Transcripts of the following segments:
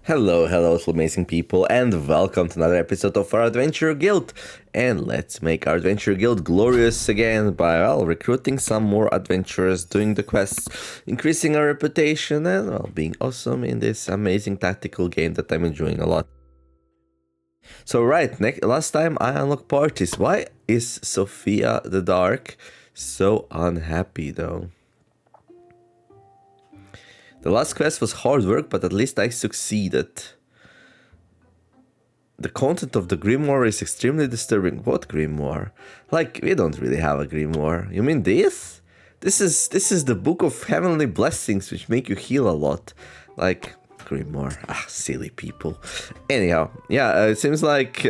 Hello, amazing people, and welcome to another episode of our Adventure Guild. And let's make our Adventure Guild glorious again by, recruiting some more adventurers, doing the quests, increasing our reputation, and, being awesome in this amazing tactical game that I'm enjoying a lot. So, last time I unlocked parties. Why is Sophia the Dark so unhappy, though? The last quest was hard work, but at least I succeeded. The content of the grimoire is extremely disturbing. What grimoire? Like, we don't really have a grimoire. You mean this? This is the book of heavenly blessings which make you heal a lot. Like, grimoire. Silly people. Anyhow, it seems like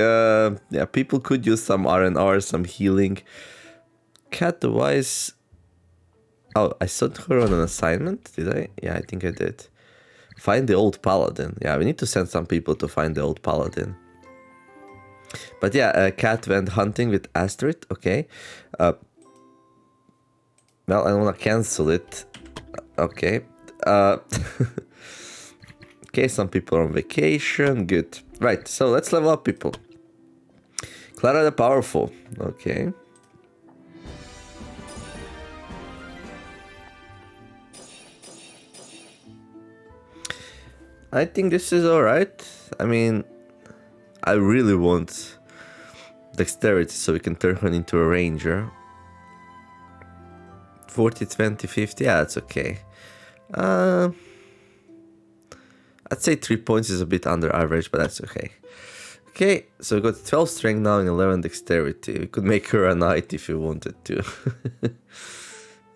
people could use some R&R, some healing. Cat the Wise. Oh, I sent her on an assignment, did I? Yeah, I think I did. Find the old paladin. Yeah, we need to send some people to find the old paladin. But Cat went hunting with Astrid, okay. Well, I don't want to cancel it. Okay. Okay, some people are on vacation, good. Right, so let's level up people. Clara the Powerful, okay. I think this is alright. I mean, I really want dexterity so we can turn her into a ranger. 40, 20, 50, yeah, that's okay. I'd say 3 points is a bit under average, but that's okay. Okay, so we got 12 strength now and 11 dexterity. We could make her a knight if we wanted to.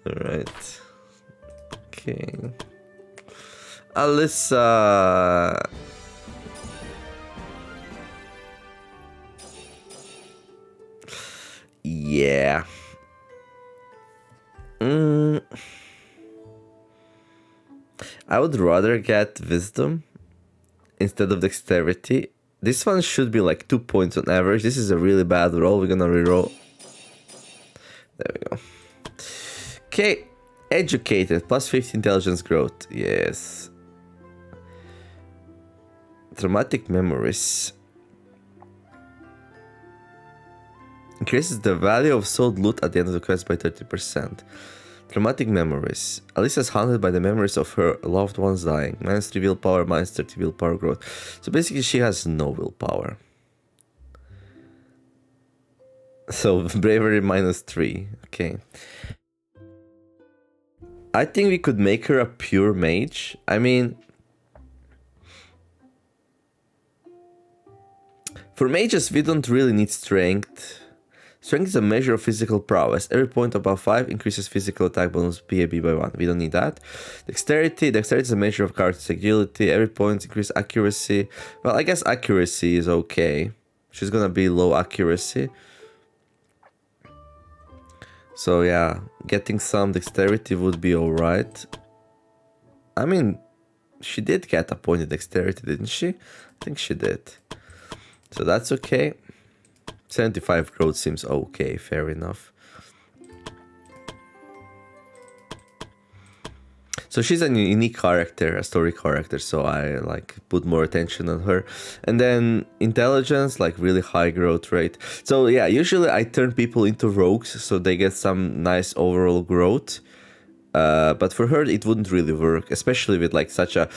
Alright. Okay. Alyssa. Yeah. I would rather get wisdom instead of dexterity. This one should be like 2 points on average. This is a really bad roll. We're gonna reroll. There we go. Okay. Educated. Plus 50 intelligence growth. Yes. Traumatic memories. Increases the value of sold loot at the end of the quest by 30%. Traumatic memories. Alyssa is haunted by the memories of her loved ones dying. -3 willpower, -30 willpower growth. So basically she has no willpower. So bravery -3. Okay. I think we could make her a pure mage. I mean, for mages we don't really need strength. Strength is a measure of physical prowess. Every point above 5 increases physical attack bonus PAB by 1. We don't need that. Dexterity. Dexterity is a measure of character's agility. Every point increases accuracy. Well, I guess accuracy is okay. She's gonna be low accuracy. So yeah, getting some dexterity would be alright. I mean, she did get a point in dexterity, didn't she? I think she did. So that's okay. 75 growth seems okay, fair enough. So she's a unique character, a story character, so I put more attention on her. And then intelligence, really high growth rate. So yeah, usually I turn people into rogues so they get some nice overall growth. But for her it wouldn't really work, especially with such a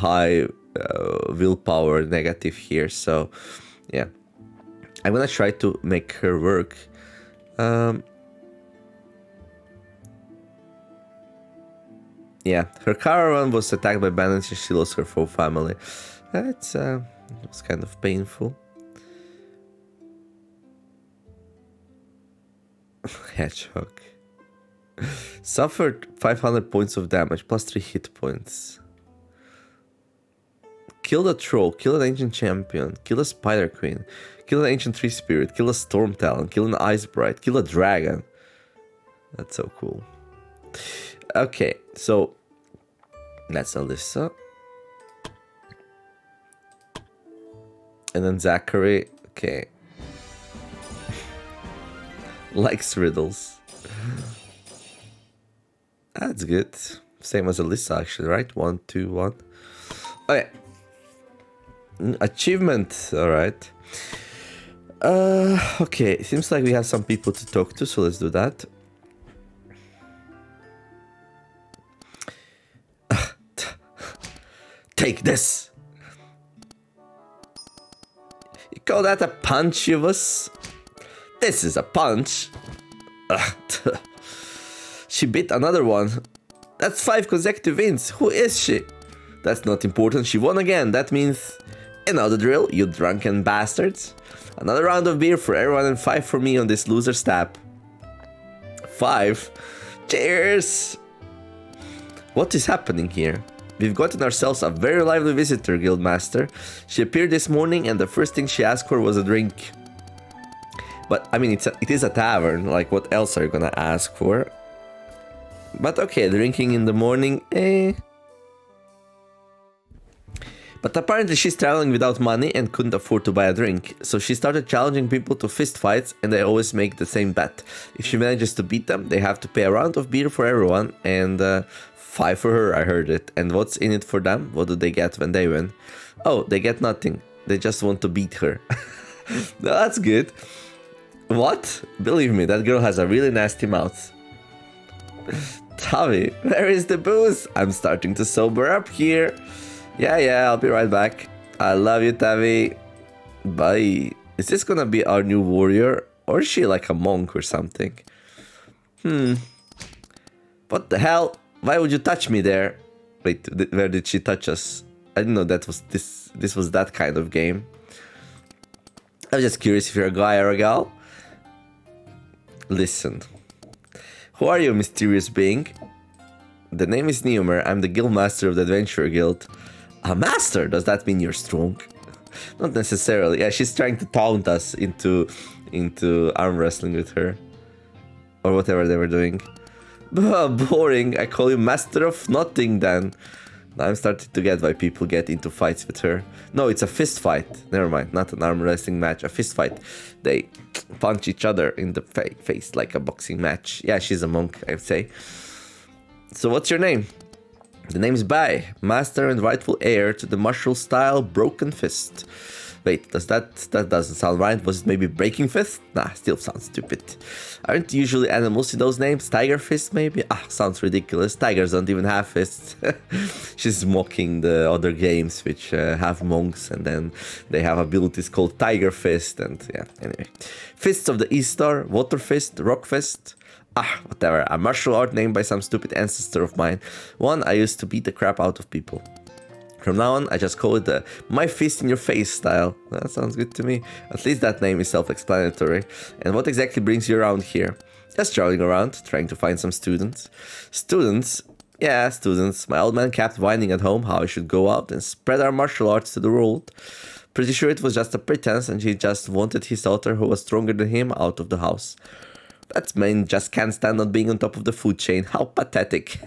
high willpower negative here. So yeah, I'm gonna try to make her work. Yeah, her caravan was attacked by bandits and she lost her full family. It was kind of painful. Hedgehog. Suffered 500 points of damage, plus 3 hit points. Kill a troll, kill an ancient champion, kill a spider queen, kill an ancient tree spirit, kill a storm talon, kill an ice bright, kill a dragon. That's so cool. Okay, so that's Alyssa. And then Zachary, okay. Likes riddles. That's good. Same as Alyssa actually, right? 1, 2, 1. Okay. Achievement, alright. Okay, seems like we have some people to talk to, so let's do that. Take this! You call that a punch, Yuvus? This is a punch. She beat another one. That's 5 consecutive wins. Who is she? That's not important. She won again. That means... You know the drill, you drunken bastards. Another round of beer for everyone and 5 for me on this loser's tap. 5? Cheers! What is happening here? We've gotten ourselves a very lively visitor, Guildmaster. She appeared this morning and the first thing she asked for was a drink. But, I mean, it is a tavern. Like, what else are you gonna ask for? But okay, drinking in the morning, eh... But apparently she's traveling without money and couldn't afford to buy a drink, so she started challenging people to fist fights and they always make the same bet. If she manages to beat them, they have to pay a round of beer for everyone and 5 for her, I heard it. And what's in it for them? What do they get when they win? Oh, they get nothing. They just want to beat her. That's good. What? Believe me, that girl has a really nasty mouth. Tavi, where is the booze? I'm starting to sober up here. Yeah, I'll be right back. I love you, Tavi. Bye. Is this gonna be our new warrior? Or is she like a monk or something? What the hell? Why would you touch me there? Wait, where did she touch us? I didn't know that was this was that kind of game. I was just curious if you're a guy or a gal. Listen. Who are you, mysterious being? The name is Neomer. I'm the Guildmaster of the Adventurer Guild. A master? Does that mean you're strong? Not necessarily. Yeah, she's trying to taunt us into arm wrestling with her. Or whatever they were doing. Boring. I call you Master of Nothing then. Now I'm starting to get why people get into fights with her. No, it's a fist fight. Never mind. Not an arm wrestling match. A fist fight. They punch each other in the face like a boxing match. Yeah, she's a monk, I'd say. So what's your name? The name's Bai, master and rightful heir to the martial style Broken Fist. Wait, that doesn't sound right. Was it maybe Breaking Fist? Nah, still sounds stupid. Aren't usually animals in those names? Tiger Fist maybe? Ah, sounds ridiculous. Tigers don't even have fists. She's mocking the other games which have monks and then they have abilities called Tiger Fist and yeah, anyway. Fists of the East Star, Water Fist, Rock Fist. Ah, whatever, a martial art named by some stupid ancestor of mine. One I used to beat the crap out of people. From now on, I just call it the My Fist in Your Face style. That sounds good to me. At least that name is self-explanatory. And what exactly brings you around here? Just traveling around, trying to find some students. Students? Yeah, students. My old man kept whining at home how I should go out and spread our martial arts to the world. Pretty sure it was just a pretense and he just wanted his daughter who was stronger than him out of the house. That man just can't stand not being on top of the food chain. How pathetic.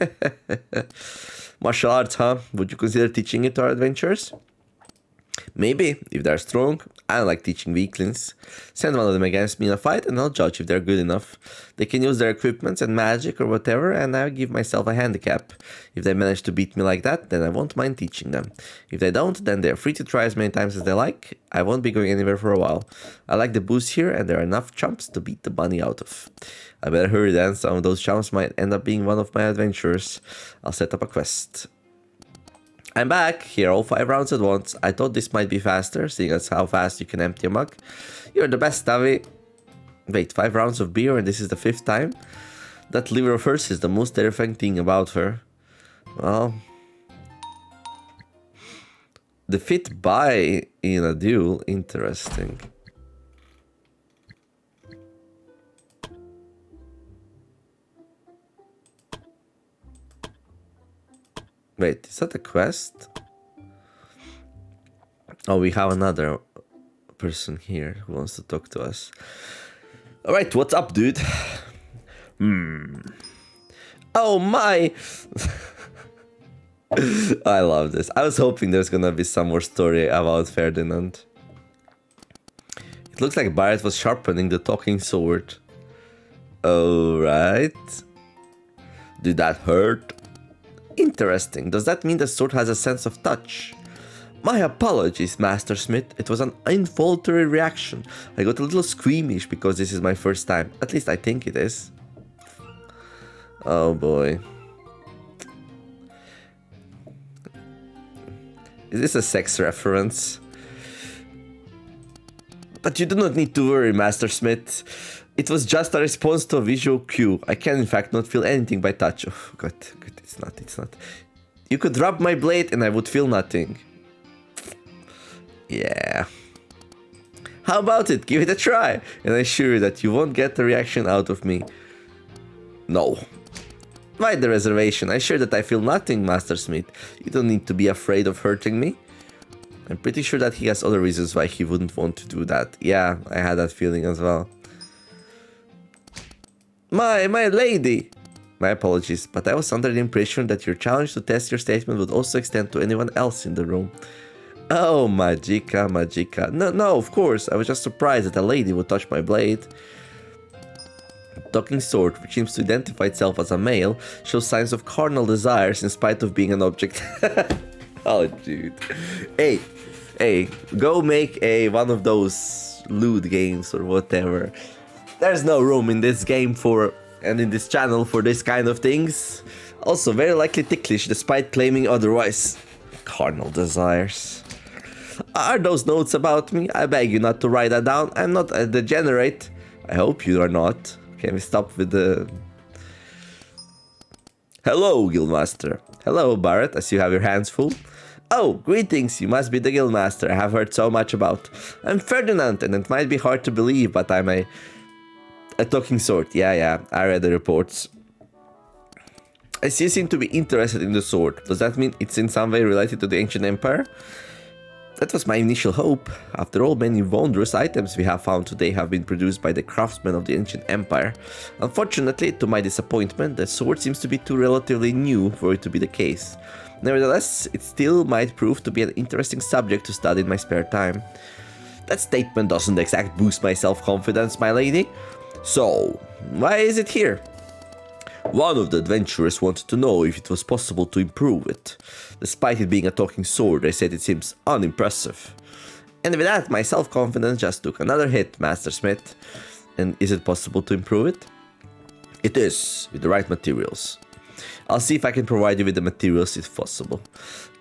Martial arts, huh? Would you consider teaching it to our adventurers? Maybe, if they're strong. I don't like teaching weaklings. Send one of them against me in a fight and I'll judge if they're good enough. They can use their equipment and magic or whatever and I'll give myself a handicap. If they manage to beat me like that, then I won't mind teaching them. If they don't, then they're free to try as many times as they like. I won't be going anywhere for a while. I like the booze here and there are enough chumps to beat the bunny out of. I better hurry then, some of those chumps might end up being one of my adventurers. I'll set up a quest. I'm back, here all 5 rounds at once. I thought this might be faster, seeing as how fast you can empty a mug. You're the best, Tavi. Wait, 5 rounds of beer and this is the 5th time? That liver of hers is the most terrifying thing about her. Well... defeat Bai in a duel, interesting. Wait, is that a quest? Oh, we have another person here who wants to talk to us. Alright, what's up, dude? Oh my! I love this. I was hoping there's gonna be some more story about Ferdinand. It looks like Barret was sharpening the talking sword. Alright. Did that hurt? Interesting. Does that mean the sword has a sense of touch? My apologies, Master Smith. It was an involuntary reaction. I got a little squeamish because this is my first time. At least I think it is. Oh boy. Is this a sex reference? But you do not need to worry, Master Smith. It was just a response to a visual cue. I can in fact not feel anything by touch. Oh, good, it's not. You could rub my blade and I would feel nothing. Yeah. How about it? Give it a try. And I assure you that you won't get a reaction out of me. No. Why the reservation? I assure that I feel nothing, Master Smith. You don't need to be afraid of hurting me. I'm pretty sure that he has other reasons why he wouldn't want to do that. Yeah, I had that feeling as well. My lady! My apologies, but I was under the impression that your challenge to test your statement would also extend to anyone else in the room. Oh, Majika. No, of course. I was just surprised that a lady would touch my blade. Talking sword, which seems to identify itself as a male, shows signs of carnal desires in spite of being an object. Oh, dude. Hey, go make one of those loot games or whatever. There's no room in this game and in this channel for this kind of things. Also, very likely ticklish despite claiming otherwise. Carnal desires. Are those notes about me? I beg you not to write that down. I'm not a degenerate. I hope you are not. Can we stop with the... Hello, Guildmaster. Hello, Barret, as you have your hands full. Oh, greetings, you must be the Guildmaster I have heard so much about. I'm Ferdinand, and it might be hard to believe, but I'm a talking sword. Yeah, I read the reports. I see you seem to be interested in the sword. Does that mean it's in some way related to the Ancient Empire? That was my initial hope. After all, many wondrous items we have found today have been produced by the craftsmen of the Ancient Empire. Unfortunately, to my disappointment, the sword seems to be too relatively new for it to be the case. Nevertheless, it still might prove to be an interesting subject to study in my spare time. That statement doesn't exactly boost my self-confidence, my lady. So, why is it here? One of the adventurers wanted to know if it was possible to improve it. Despite it being a talking sword, they said it seems unimpressive. And with that, my self-confidence just took another hit, Master Smith. And is it possible to improve it? It is, with the right materials. I'll see if I can provide you with the materials if possible.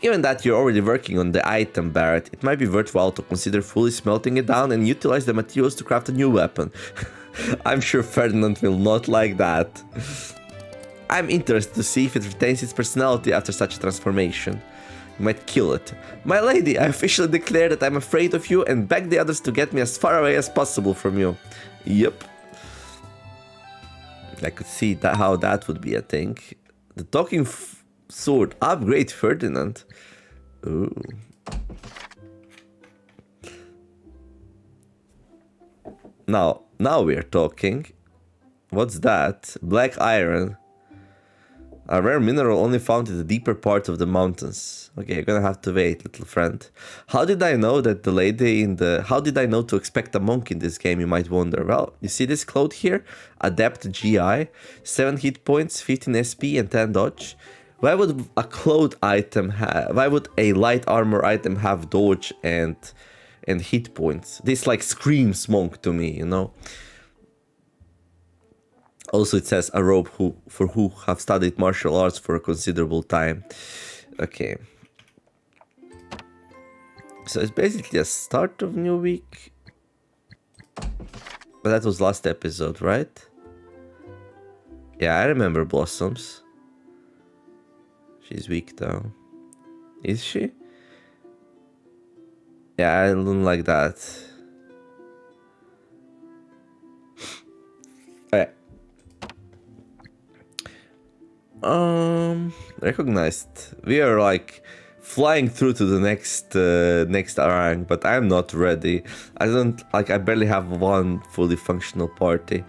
Given that you're already working on the item, Barret, it might be worthwhile to consider fully smelting it down and utilize the materials to craft a new weapon. I'm sure Ferdinand will not like that. I'm interested to see if it retains its personality after such a transformation. You might kill it. My lady, I officially declare that I'm afraid of you and beg the others to get me as far away as possible from you. Yep. I could see how that would be a thing. The talking sword upgrade Ferdinand. Ooh. Now we're talking. What's that? Black iron. A rare mineral only found in the deeper parts of the mountains. Okay, you're gonna have to wait, little friend. How did I know that the lady in the... How did I know to expect a monk in this game, you might wonder? Well, you see this cloth here? Adept GI. 7 hit points, 15 SP and 10 dodge. Why would a cloth item have... Why would a light armor item have dodge and hit points? This like screams monk to me, you know? Also, it says a robe for who have studied martial arts for a considerable time. Okay. So it's basically a start of new week. But that was last episode, right? Yeah, I remember Blossoms. She's weak though. Is she? Yeah, I don't like that. Alright. Recognized. We are like flying through to the next rank, but I'm not ready. I barely have one fully functional party.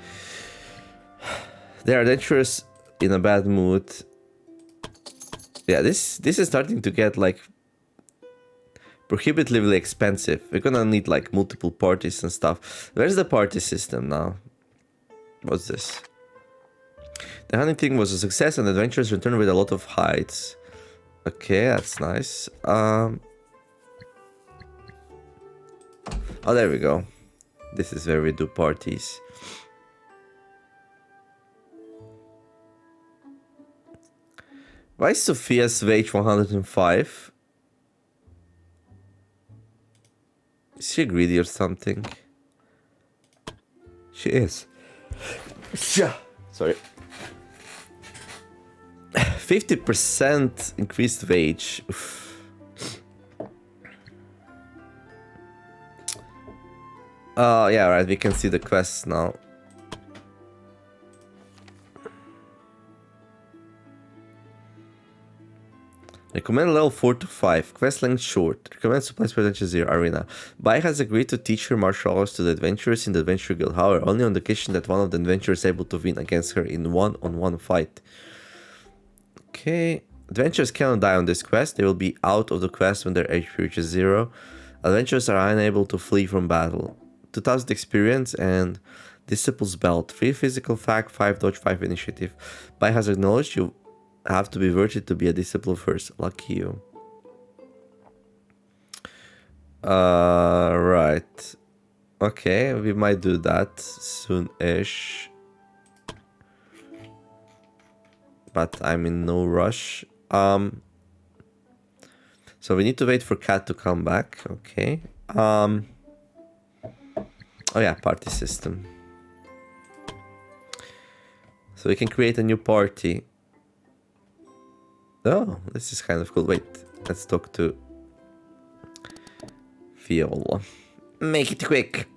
They are adventurous in a bad mood. Yeah, this is starting to get like prohibitively expensive. We're gonna need like multiple parties and stuff. Where's the party system now? What's this? The hunting was a success and adventurers returned with a lot of hides. Okay, that's nice. Oh, there we go. This is where we do parties. Why is Sophia's wage 105? Is she greedy or something? She is. Sorry. 50% increased wage. Oof. Yeah, right, we can see the quests now. Recommend level 4 to 5. Quest length short. Recommend supplies potential 0. Arena. Bai has agreed to teach her martial arts to the adventurers in the adventure guild. However, only on the condition that one of the adventurers is able to win against her in one-on-one fight. Okay. Adventurers cannot die on this quest. They will be out of the quest when their HP reaches 0. Adventurers are unable to flee from battle. 2000 experience and Disciple's Belt. 3 physical fact, 5 dodge, 5 initiative. Bai has acknowledged you have to be worthy to be a disciple first. Lucky you. Right. Okay, we might do that soon-ish. But I'm in no rush. So we need to wait for Cat to come back. Okay. Oh yeah, party system. So we can create a new party. Oh, this is kind of cool. Wait, let's talk to Viola. Make it quick.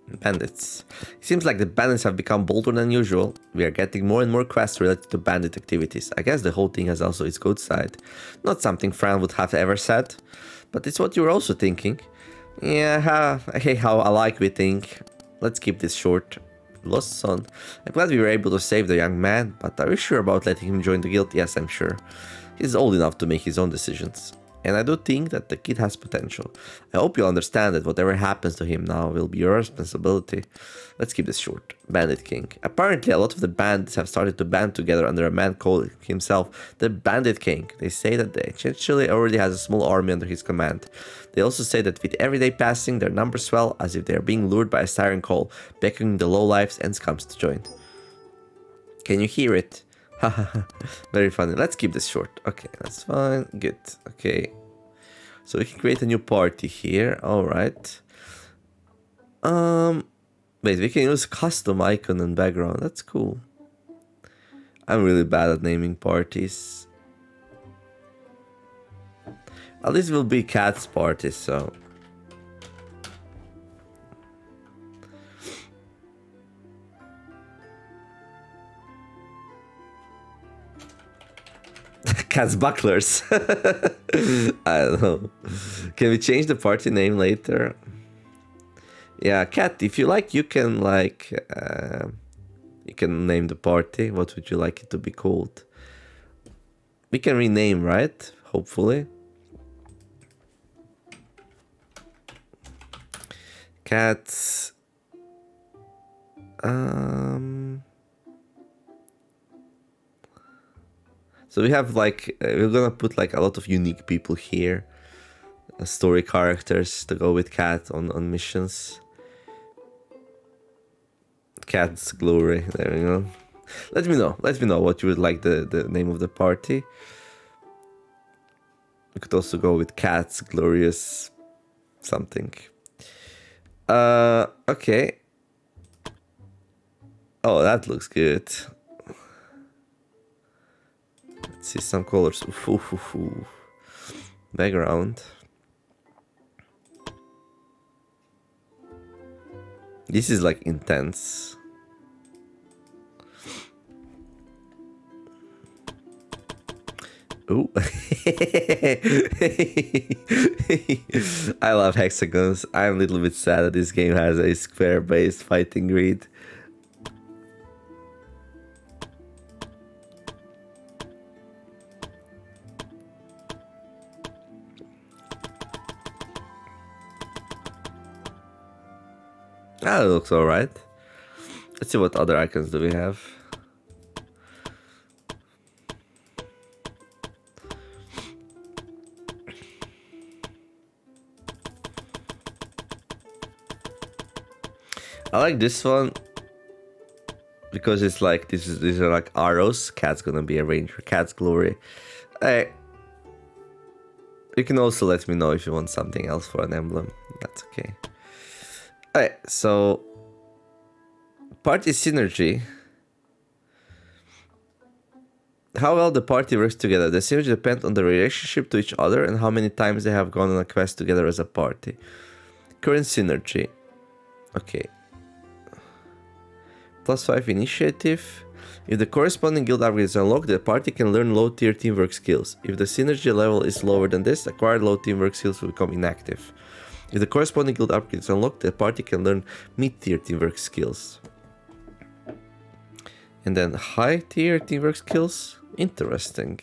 Bandits. It seems like the bandits have become bolder than usual. We are getting more and more quests related to bandit activities. I guess the whole thing has also its good side. Not something Fran would have ever said, but it's what you were also thinking. Yeah, hey, how alike we think. Let's keep this short. Lost son. I'm glad we were able to save the young man, but are you sure about letting him join the guild? Yes, I'm sure. He's old enough to make his own decisions. And I do think that the kid has potential. I hope you'll understand that whatever happens to him now will be your responsibility. Let's keep this short. Bandit King. Apparently, a lot of the bandits have started to band together under a man called himself the Bandit King. They say that the essentially already has a small army under his command. They also say that with every day passing, their numbers swell as if they are being lured by a siren call, beckoning the lowlifes and scums to join. Can you hear it? Very funny. Let's keep this short. Okay, that's fine. Good. Okay. So we can create a new party here. Alright. Wait, we can use custom icon and background. That's cool. I'm really bad at naming parties. At least it will be Cat's party, so... Cat's bucklers. I don't know. Can we change the party name later? Yeah, Cat, if you like, you can like... you can name the party. What would you like it to be called? We can rename, right? Hopefully. Cats... So we have like, we're gonna put like a lot of unique people here. Story characters to go with Cat on missions. Cat's Glory, there we go. Let me know what you would like the name of the party. We could also go with Cat's Glorious something. Okay. Oh, that looks good. Let's see some colors. Ooh. Background. This is like intense. Ooh. I love hexagons. I'm a little bit sad that this game has a square-based fighting grid. That looks alright. Let's see what other icons do we have. I like this one because it's like these are like arrows. Cat's gonna be a ranger. Cat's glory. Hey, you can also let me know if you want something else for an emblem. That's okay. Alright, so party synergy. How well the party works together. The synergy depends on the relationship to each other and how many times they have gone on a quest together as a party. Current synergy. Okay. +5 initiative. If the corresponding guild upgrade is unlocked, the party can learn low tier teamwork skills. If the synergy level is lower than this, acquired low teamwork skills will become inactive. If the corresponding guild upgrade is unlocked, the party can learn mid tier teamwork skills. And then high tier teamwork skills? Interesting.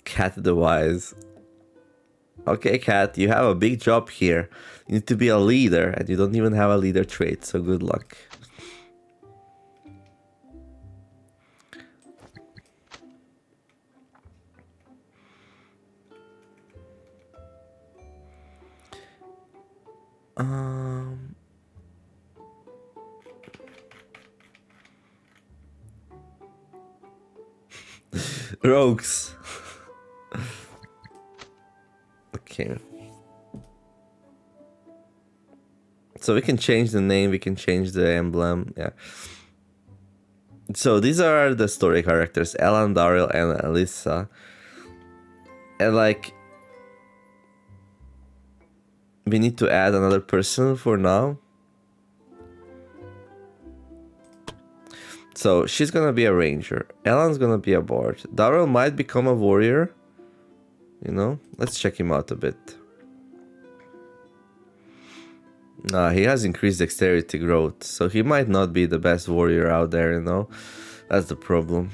Cat the Wise. Okay, Cat, you have a big job here. You need to be a leader, and you don't even have a leader trait, so good luck. Rogues. Okay. So we can change the name, we can change the emblem, yeah. So these are the story characters, Alan, Daryl, and Alyssa. And like, we need to add another person for now. So she's gonna be a ranger. Alan's gonna be a bard. Daryl might become a warrior. You know, let's check him out a bit. Nah, he has increased dexterity growth, so he might not be the best warrior out there, you know? That's the problem.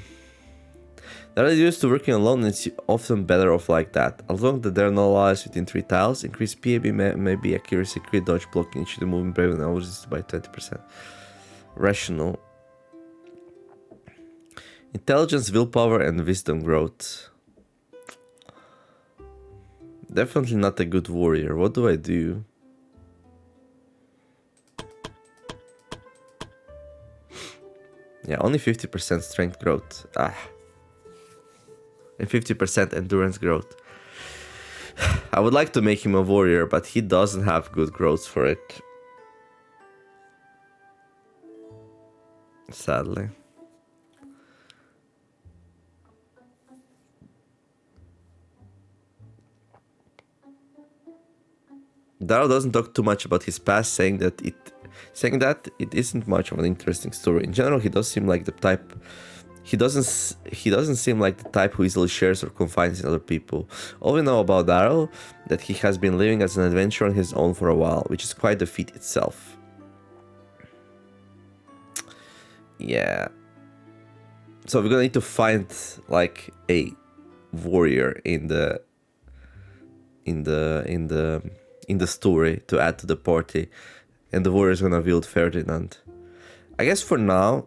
Daryl is used to working alone and it's often better off like that. As long as there are no allies within 3 tiles, increase PAB maybe accuracy, crit, dodge, blocking, initiative, movement, brave, and resist by 20%. Rational. Intelligence, willpower, and wisdom growth. Definitely not a good warrior. What do I do? Yeah, only 50% strength growth. And 50% endurance growth. I would like to make him a warrior, but he doesn't have good growth for it. Sadly. Daryl doesn't talk too much about his past, saying that it isn't much of an interesting story. In general, he does seem like the type. He doesn't seem like the type who easily shares or confides in other people. All we know about Daryl that he has been living as an adventurer on his own for a while, which is quite the feat itself. Yeah. So we're gonna need to find like a warrior in the story to add to the party, and the warrior is gonna wield Ferdinand. I guess for now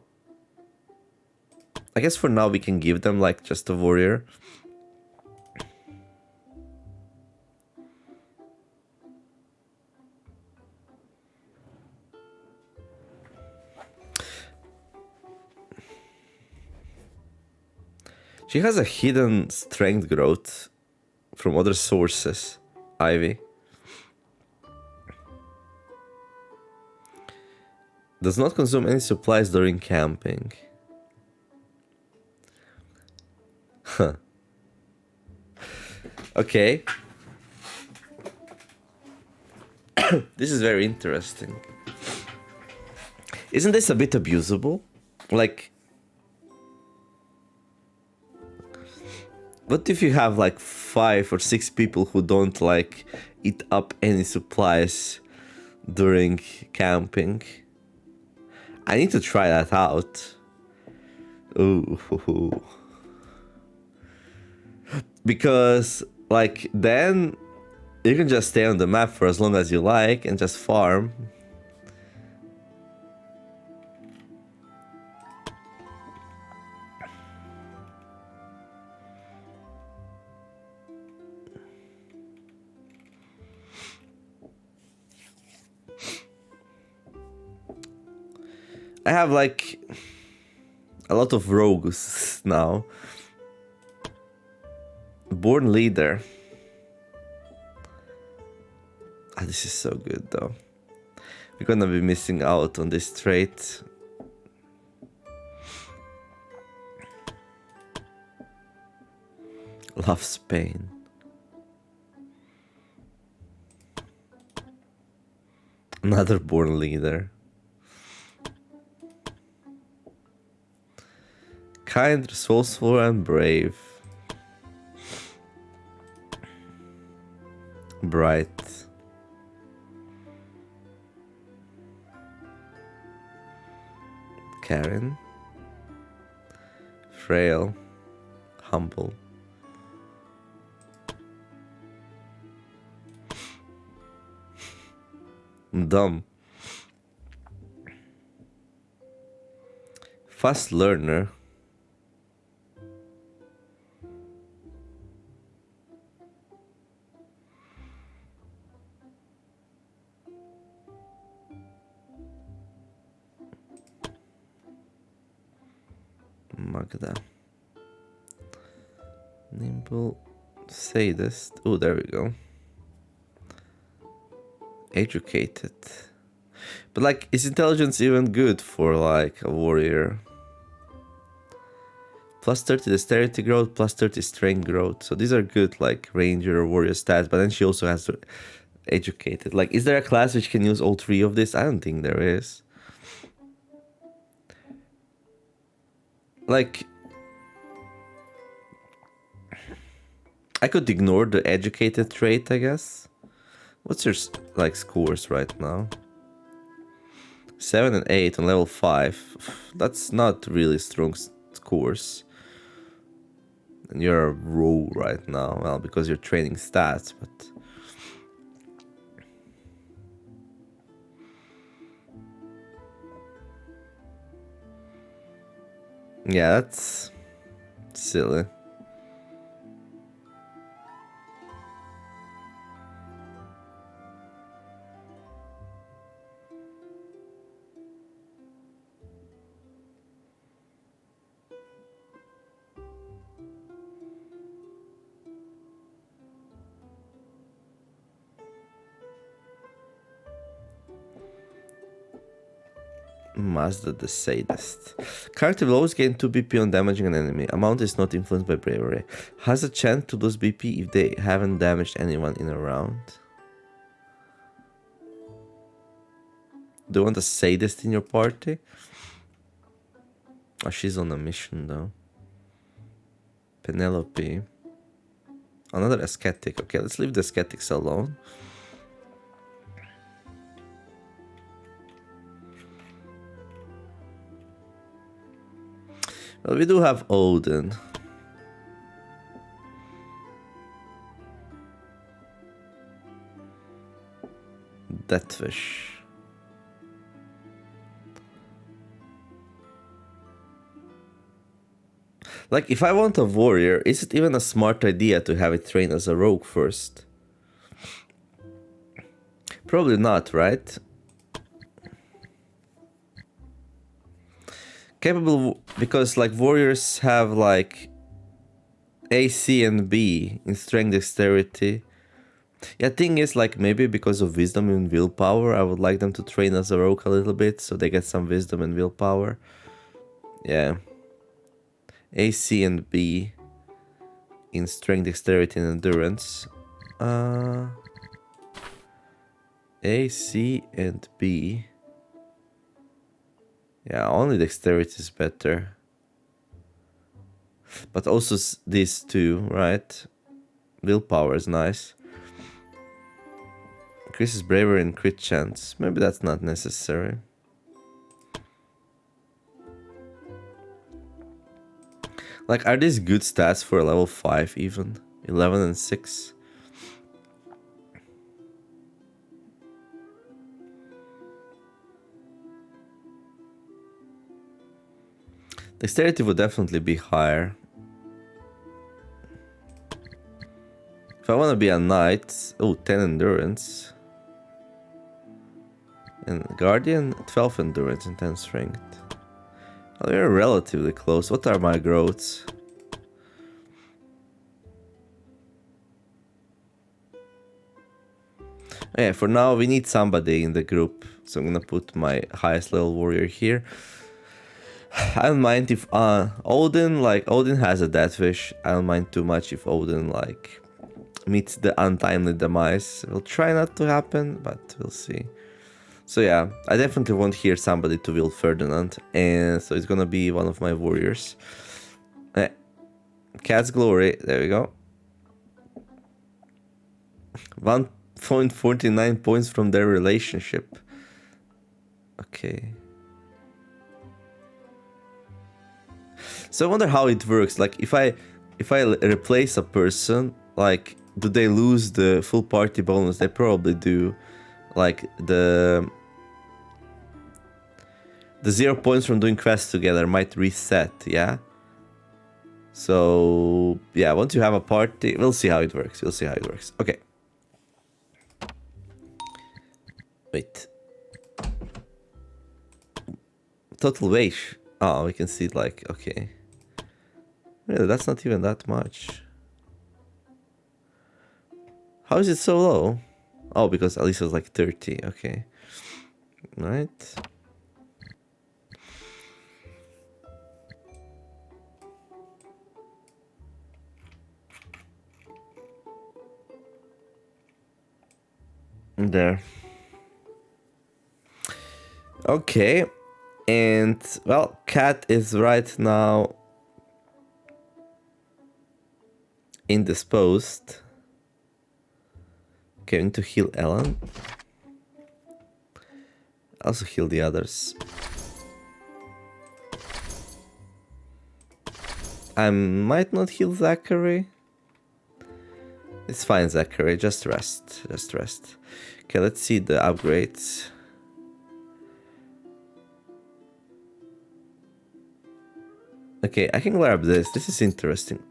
we can give them like just a warrior. She has a hidden strength growth from other sources. Ivy. Does not consume any supplies during camping. Huh. Okay. This is very interesting. Isn't this a bit abusable? Like, what if you have like 5 or 6 people who don't like eat up any supplies during camping? I need to try that out. Ooh. Because like then you can just stay on the map for as long as you like and just farm. I have like a lot of rogues now. Born leader. Ah, this is so good though. We're gonna be missing out on this trait. Love Spain. Another born leader. Kind, resourceful, and brave. Bright. Caring. Frail. Humble. Dumb. Fast learner. Magda. Nimble. Sadist. Oh, there we go. Educated. But like, is intelligence even good for like a warrior? Plus 30 dexterity growth, plus 30 strength growth. So these are good like ranger or warrior stats, but then she also has to educated. Like, is there a class which can use all three of this? I don't think there is. Like, I could ignore the educated trait, I guess. What's your like scores right now? 7 and 8 on level 5. That's not really strong scores. And you're a rogue right now. Well, because you're training stats, but... yeah, that's silly. Mazda the Sadist. Character will always gain 2 BP on damaging an enemy. Amount is not influenced by bravery. Has a chance to lose BP if they haven't damaged anyone in a round. Do you want a Sadist in your party? Oh, she's on a mission though. Penelope. Another ascetic. Okay, let's leave the ascetics alone. Well, we do have Odin. Deathwish. Like, if I want a warrior, is it even a smart idea to have it train as a rogue first? Probably not, right? Capable, because like warriors have like A, C, and B in strength, dexterity. Yeah, thing is like maybe because of wisdom and willpower, I would like them to train as a rogue a little bit so they get some wisdom and willpower. Yeah. A, C, and B in strength, dexterity, and endurance. A, C, and B. Yeah, only dexterity is better. But also these two, right? Willpower is nice. Increases bravery and crit chance. Maybe that's not necessary. Like, are these good stats for level 5 even? 11 and 6? Dexterity would definitely be higher. If I want to be a knight... oh, 10 endurance. And Guardian, 12 endurance and 10 strength. Oh, they're relatively close. What are my growths? Yeah, for now we need somebody in the group. So I'm gonna put my highest level warrior here. I don't mind if Odin has a death wish. I don't mind too much if Odin like meets the untimely demise. We'll try not to happen, but we'll see. So yeah, I definitely want here somebody to wield Ferdinand, and so it's gonna be one of my warriors. Cat's Glory, there we go. 1.49 points from their relationship. Okay. So I wonder how it works. Like if I replace a person, like do they lose the full party bonus? They probably do. Like the 0 points from doing quests together might reset, yeah? So yeah, once you have a party, we'll see how it works. We'll see how it works. Okay. Wait. Total wage. Oh, we can see it like, okay. Really, that's not even that much. How is it so low? Oh, because Alisa's like 30, okay. Right. There. Okay. And, well, Cat is right now indisposed. Okay, we need to heal Ellen. Also heal the others. I might not heal Zachary. It's fine, Zachary. Just rest. Just rest. Okay, let's see the upgrades. Okay, I can grab this. This is interesting.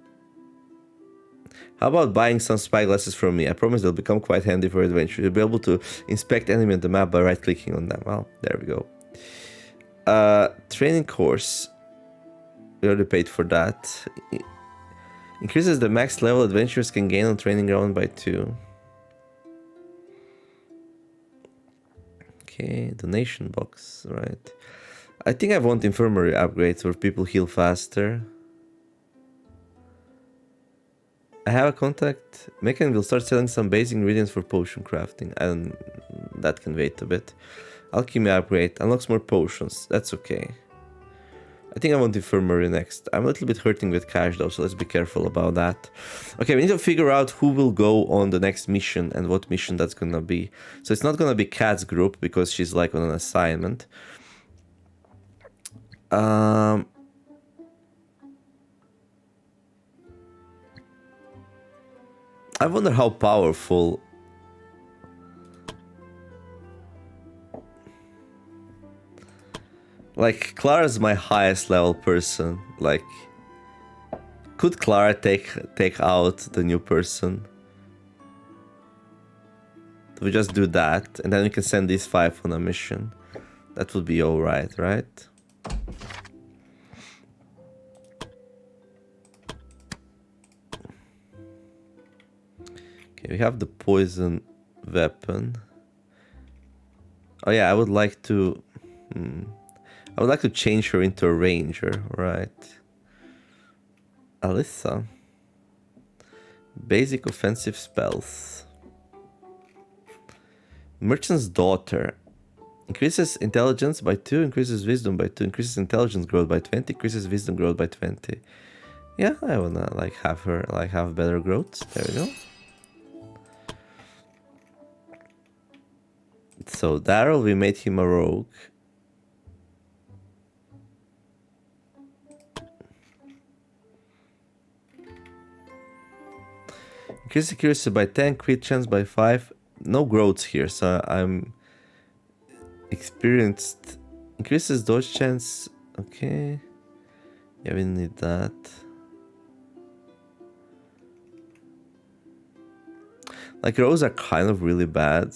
How about buying some spyglasses from me? I promise they'll become quite handy for adventure. You'll be able to inspect enemy on the map by right-clicking on them. Well, there we go. Training course. We already paid for that. Increases the max level adventurers can gain on training ground by 2. Okay, donation box, right. I think I want infirmary upgrades where people heal faster. I have a contact. Mechan will start selling some basic ingredients for potion crafting, and that can wait a bit. Alchemy upgrade unlocks more potions. That's okay. I think I want infirmary next. I'm a little bit hurting with cash though, so let's be careful about that. Okay, we need to figure out who will go on the next mission and what mission that's gonna be. So it's not gonna be Kat's group because she's like on an assignment. I wonder how powerful. Like, Clara's my highest level person. Like, could Clara take out the new person? We just do that, and then we can send these 5 on a mission. That would be alright, right? Okay, we have the poison weapon. Oh yeah, I would like to... I would like to change her into a ranger, right? Alyssa. Basic offensive spells. Merchant's Daughter. Increases intelligence by 2, increases wisdom by 2, increases intelligence growth by 20, increases wisdom growth by 20. Yeah, I wanna like have her like have better growth. There we go. So Daryl, we made him a rogue. Increase accuracy by 10, crit chance by 5. No growths here, so I'm experienced. Increases dodge chance. Okay. Yeah, we need that. Like, rolls are kind of really bad.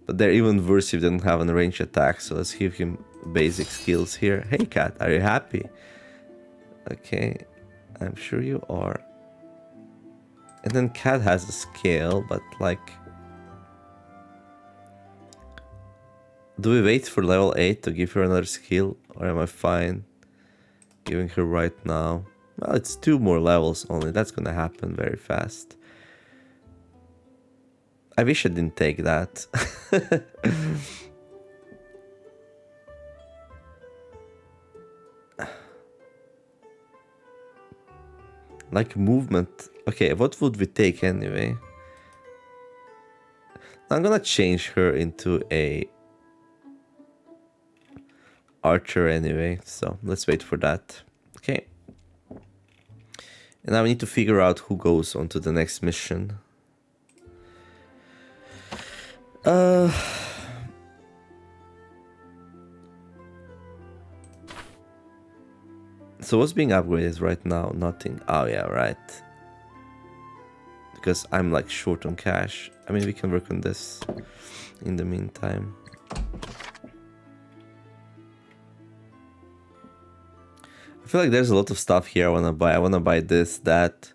But they're even worse if they don't have a ranged attack, so let's give him basic skills here. Hey cat, are you happy? Okay, I'm sure you are. And then cat has a scale, but like... Do we wait for level 8 to give her another skill? Or am I fine giving her right now? Well, it's 2 more levels only. That's gonna happen very fast. I wish I didn't take that. Like movement. Okay, what would we take anyway? I'm gonna change her into a archer anyway, so let's wait for that. Okay. And now we need to figure out who goes on to the next mission. So what's being upgraded right now? Nothing. Oh yeah, right. Because I'm like short on cash. I mean, we can work on this in the meantime. I feel like there's a lot of stuff here I want to buy. I want to buy this, that.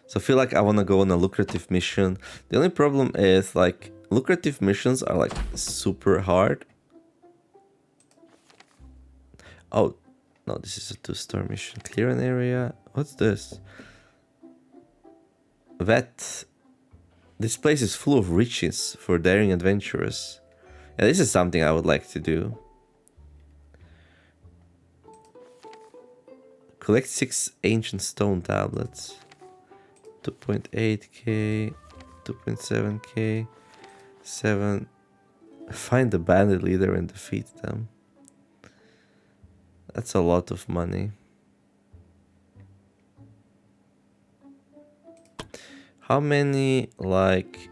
So I feel like I want to go on a lucrative mission. The only problem is like lucrative missions are like super hard. Oh, no, this is a 2-star mission. Clear an area. What's this? Vet. This place is full of riches for daring adventurers. Yeah, this is something I would like to do. Collect 6 ancient stone tablets. 2.8k, 2.7k, 7. Find the bandit leader and defeat them. That's a lot of money. How many, like...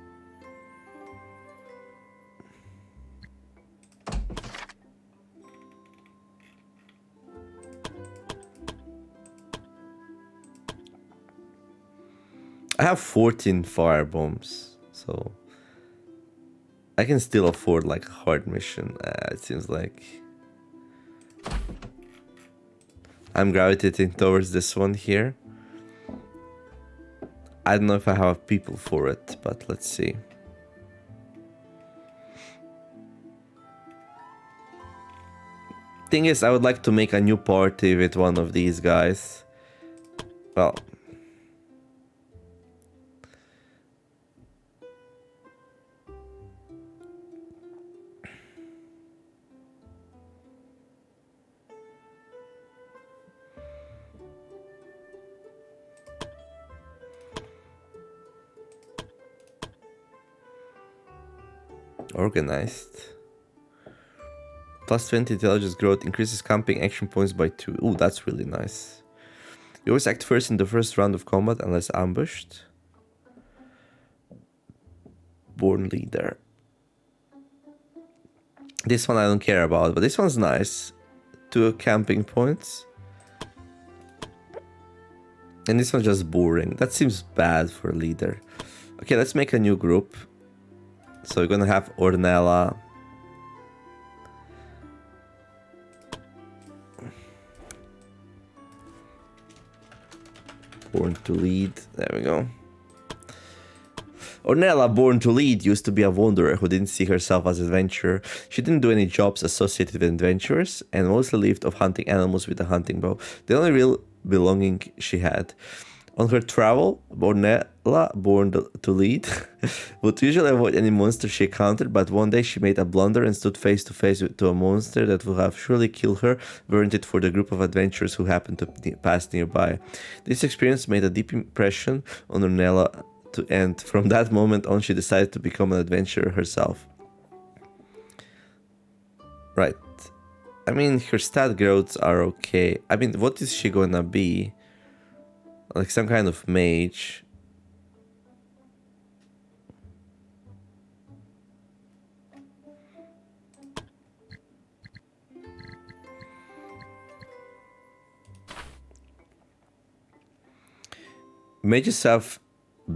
I have 14 fire bombs, so... I can still afford like a hard mission, it seems like. I'm gravitating towards this one here. I don't know if I have people for it, but let's see. Thing is, I would like to make a new party with one of these guys. Well... Organized. Plus 20 intelligence growth, increases camping action points by 2. Ooh, that's really nice. You always act first in the first round of combat unless ambushed. Born leader. This one I don't care about, but this one's nice. 2 camping points. And this one's just boring. That seems bad for a leader. Okay, let's make a new group. So we're gonna have Ornella. Born to lead. There we go. Ornella, born to lead, used to be a wanderer who didn't see herself as an adventurer. She didn't do any jobs associated with adventurers and mostly lived off hunting animals with a hunting bow. The only real belonging she had. On her travel, Ornella, born to lead, would usually avoid any monster she encountered, but one day she made a blunder and stood face to face to a monster that would have surely killed her, weren't it for the group of adventurers who happened to pass nearby. This experience made a deep impression on Ornella, and from that moment on she decided to become an adventurer herself. Right. I mean, her stat growths are okay. I mean, what is she gonna be? Like some kind of mage. Mages have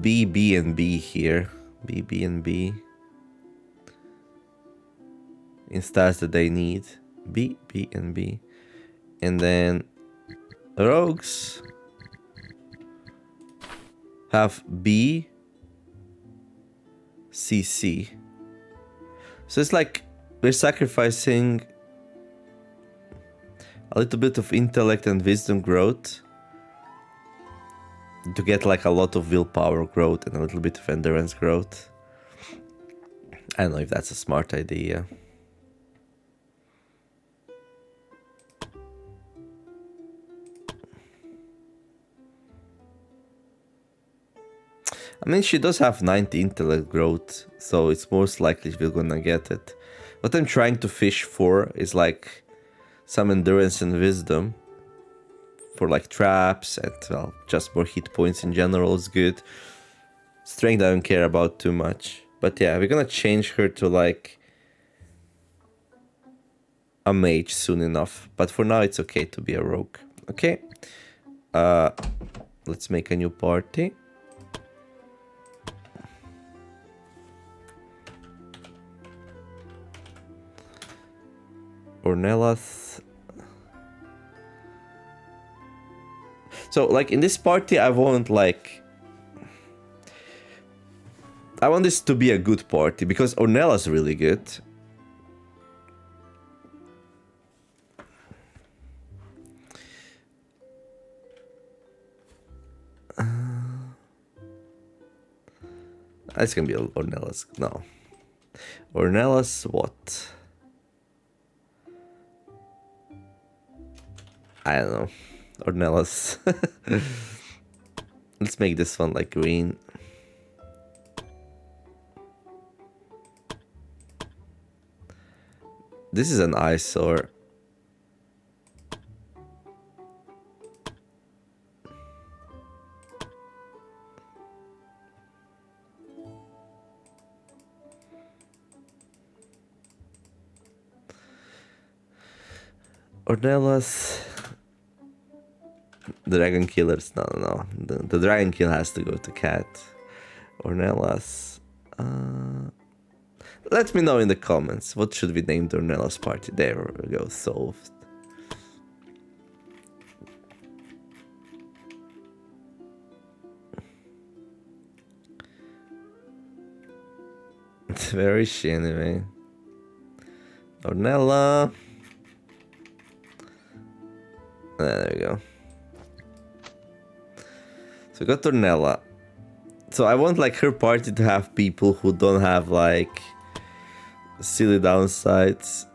B, B, and B here. B, B, and B. in stats that they need. B, B, and B. And then rogues have B, C, C. So it's like we're sacrificing a little bit of intellect and wisdom growth to get like a lot of willpower growth and a little bit of endurance growth. I don't know if that's a smart idea. I mean, she does have 90 intellect growth, so it's most likely we're gonna get it. What I'm trying to fish for is like some endurance and wisdom for like traps and, well, just more hit points in general is good. Strength I don't care about too much. But yeah, we're gonna change her to like a mage soon enough. But for now it's okay to be a rogue. Okay. Let's make a new party. Ornelas. So like in this party I want this to be a good party because Ornella's really good. It's gonna be Ornella's. No. Ornella's what? I don't know. Ornelas. Let's make this one like green. This is an eyesore. Ornelas. Dragon Killers. No. The Dragon Kill has to go to Cat. Ornelas. Let me know in the comments. What should we name the Ornelas party? There we go. Solved. Where is she anyway? Ornella. There we go. So we got Ornella. So I want like her party to have people who don't have like silly downsides.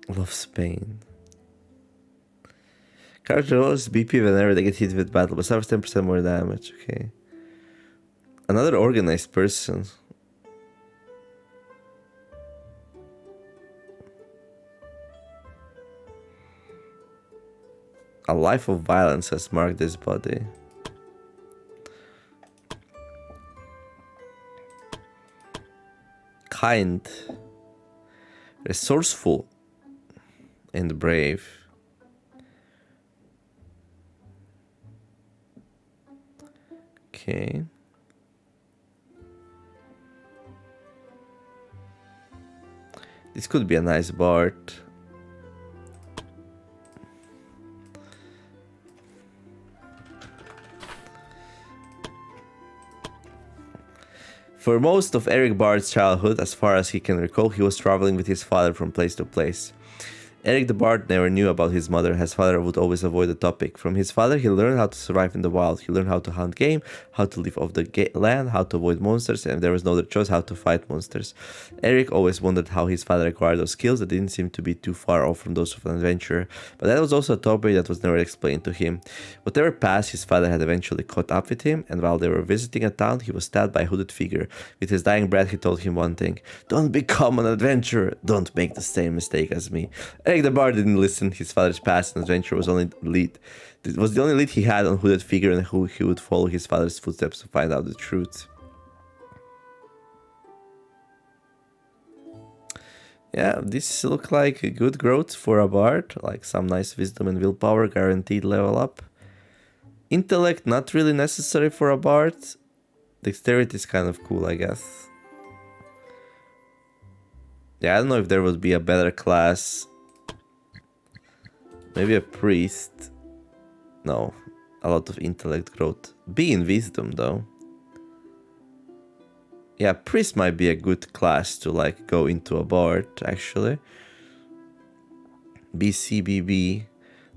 Love Spain. Character rolls BP whenever they get hit with battle, but suffers 10% more damage. Okay. Another organized person. A life of violence has marked this body. Kind, resourceful, and brave. Okay. This could be a nice bard. For most of Eric Bard's childhood, as far as he can recall, he was traveling with his father from place to place. Eric the Bard never knew about his mother. His father would always avoid the topic. From his father, he learned how to survive in the wild. He learned how to hunt game, how to live off the land, how to avoid monsters, and if there was no other choice, how to fight monsters. Eric always wondered how his father acquired those skills that didn't seem to be too far off from those of an adventurer, but that was also a topic that was never explained to him. Whatever passed, his father had eventually caught up with him, and while they were visiting a town, he was stabbed by a hooded figure. With his dying breath, he told him one thing: "Don't become an adventurer. Don't make the same mistake as me." Eric the Bard didn't listen. His father's past and adventure was the only lead he had on who that figure and who he would follow his father's footsteps to find out the truth. Yeah, this looked like a good growth for a bard, like some nice wisdom and willpower, guaranteed level up. Intellect, not really necessary for a bard. Dexterity is kind of cool, I guess. Yeah, I don't know if there would be a better class. Maybe a priest. No, a lot of intellect growth. B in wisdom though. Yeah, priest might be a good class to like go into a bard actually. BCBB.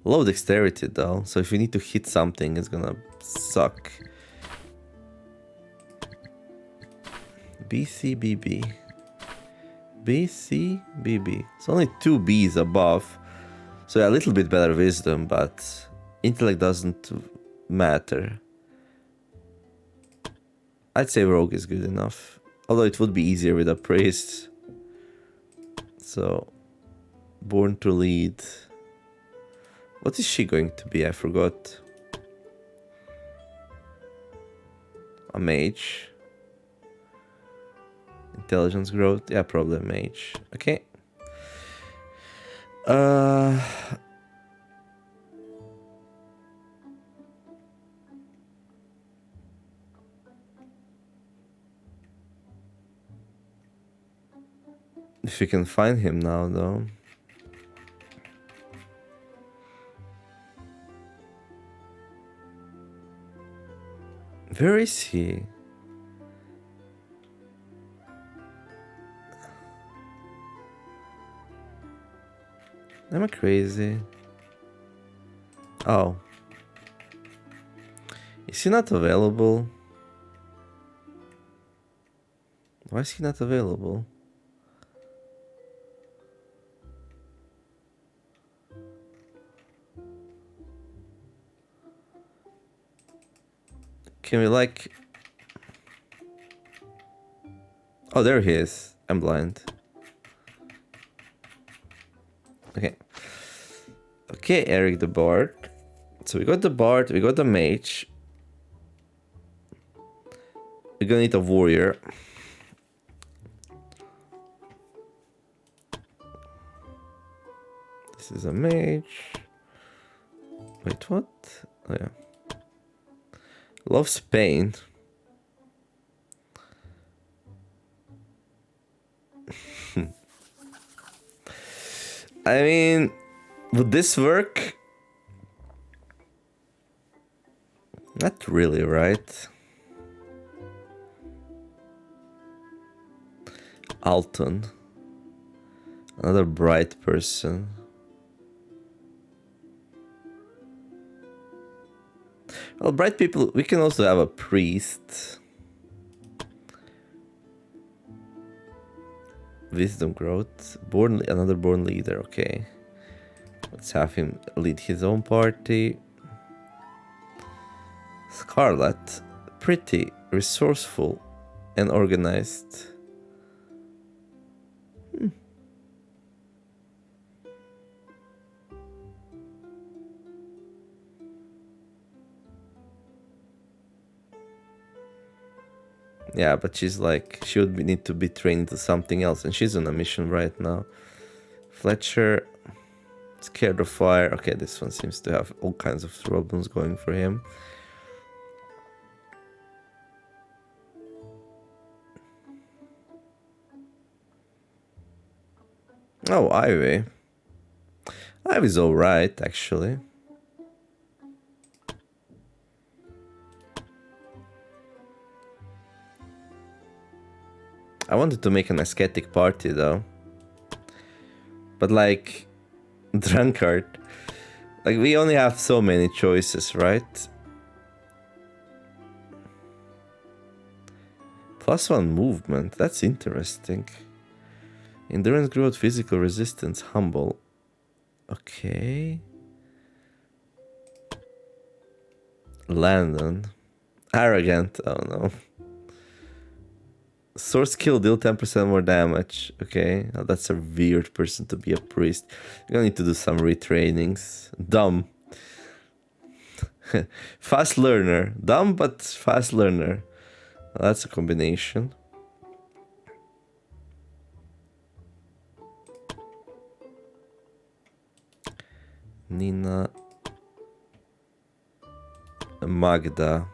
Low dexterity though, so if you need to hit something, it's gonna suck. BCBB. BCBB. It's only 2 B's above. So yeah, a little bit better wisdom, but intellect doesn't matter. I'd say rogue is good enough. Although it would be easier with a priest. So, born to lead. What is she going to be? I forgot. A mage. Intelligence growth. Yeah, probably a mage. Okay. If you can find him now, though. Where is he? Am I crazy? Oh. Is he not available? Why is he not available? Can we like... Oh, there he is. I'm blind. Okay. Okay, Eric the Bard. So we got the Bard, we got the Mage. We're gonna need a Warrior. This is a Mage. Wait, what? Oh yeah. Loves pain. I mean, would this work? Not really, right? Alton. Another bright person. Well, bright people, we can also have a priest. Wisdom growth. Another born leader, okay. Let's have him lead his own party. Scarlet. Pretty, resourceful, and organized. Yeah, but she's like, she would need to be trained to something else, and she's on a mission right now. Fletcher, scared of fire. Okay, this one seems to have all kinds of problems going for him. Oh, Ivy. Ivy's alright, actually. I wanted to make an ascetic party though. But like, drunkard. Like, we only have so many choices, right? +1 movement, that's interesting. Endurance growth, physical resistance, humble. Okay. Landon. Arrogant, oh no. Sword skill, deal 10% more damage. Okay, now that's a weird person to be a priest. You're gonna need to do some retrainings. Dumb. Fast learner. Dumb but fast learner. Well, that's a combination. Nina. Magda.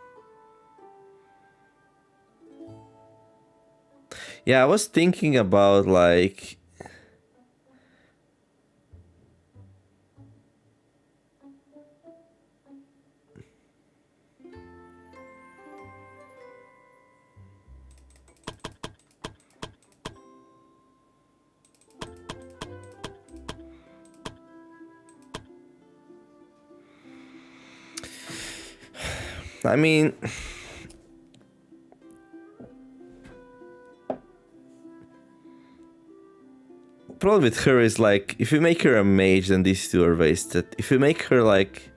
Yeah, I was thinking about like I mean, problem with her is like, if you make her a mage, then these two are wasted. If you make her like,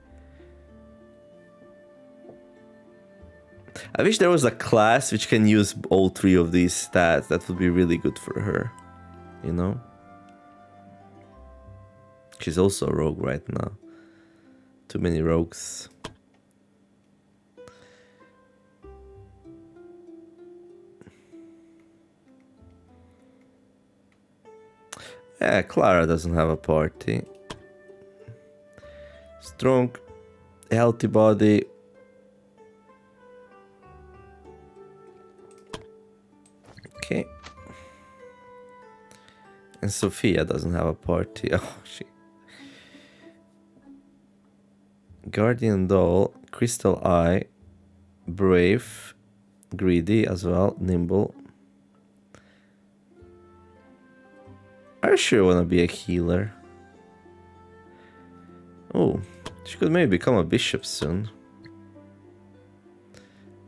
I wish there was a class which can use all three of these stats. That would be really good for her, you know? She's also a rogue right now. Too many rogues. Yeah, Clara doesn't have a party. Strong, healthy body. Okay. And Sophia doesn't have a party. Oh, she. Guardian Doll, Crystal Eye, Brave, Greedy as well, Nimble. I sure want to be a healer. Oh, she could maybe become a bishop soon.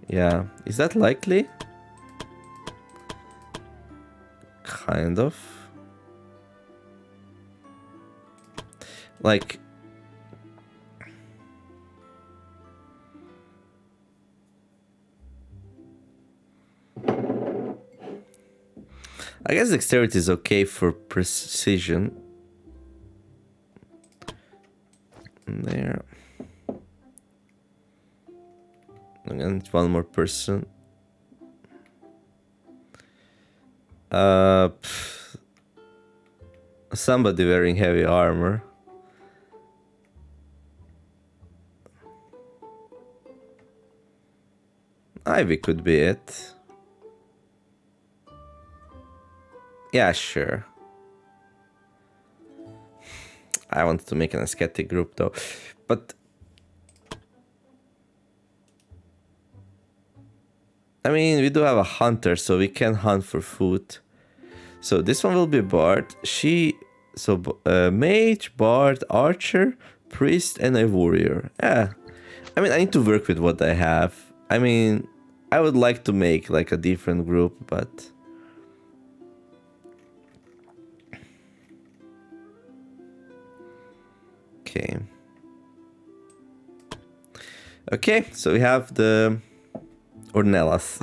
Yeah, is that likely? Kind of. Like, I guess dexterity is okay for precision. There. Again, one more person. Somebody wearing heavy armor. Ivy could be it. Yeah, sure. I wanted to make an ascetic group though, but I mean, we do have a hunter, so we can hunt for food. So this one will be Bard. Mage, Bard, Archer, Priest, and a Warrior. Yeah, I mean, I need to work with what I have. I mean, I would like to make like a different group, but okay. Okay, so we have the Ornelas.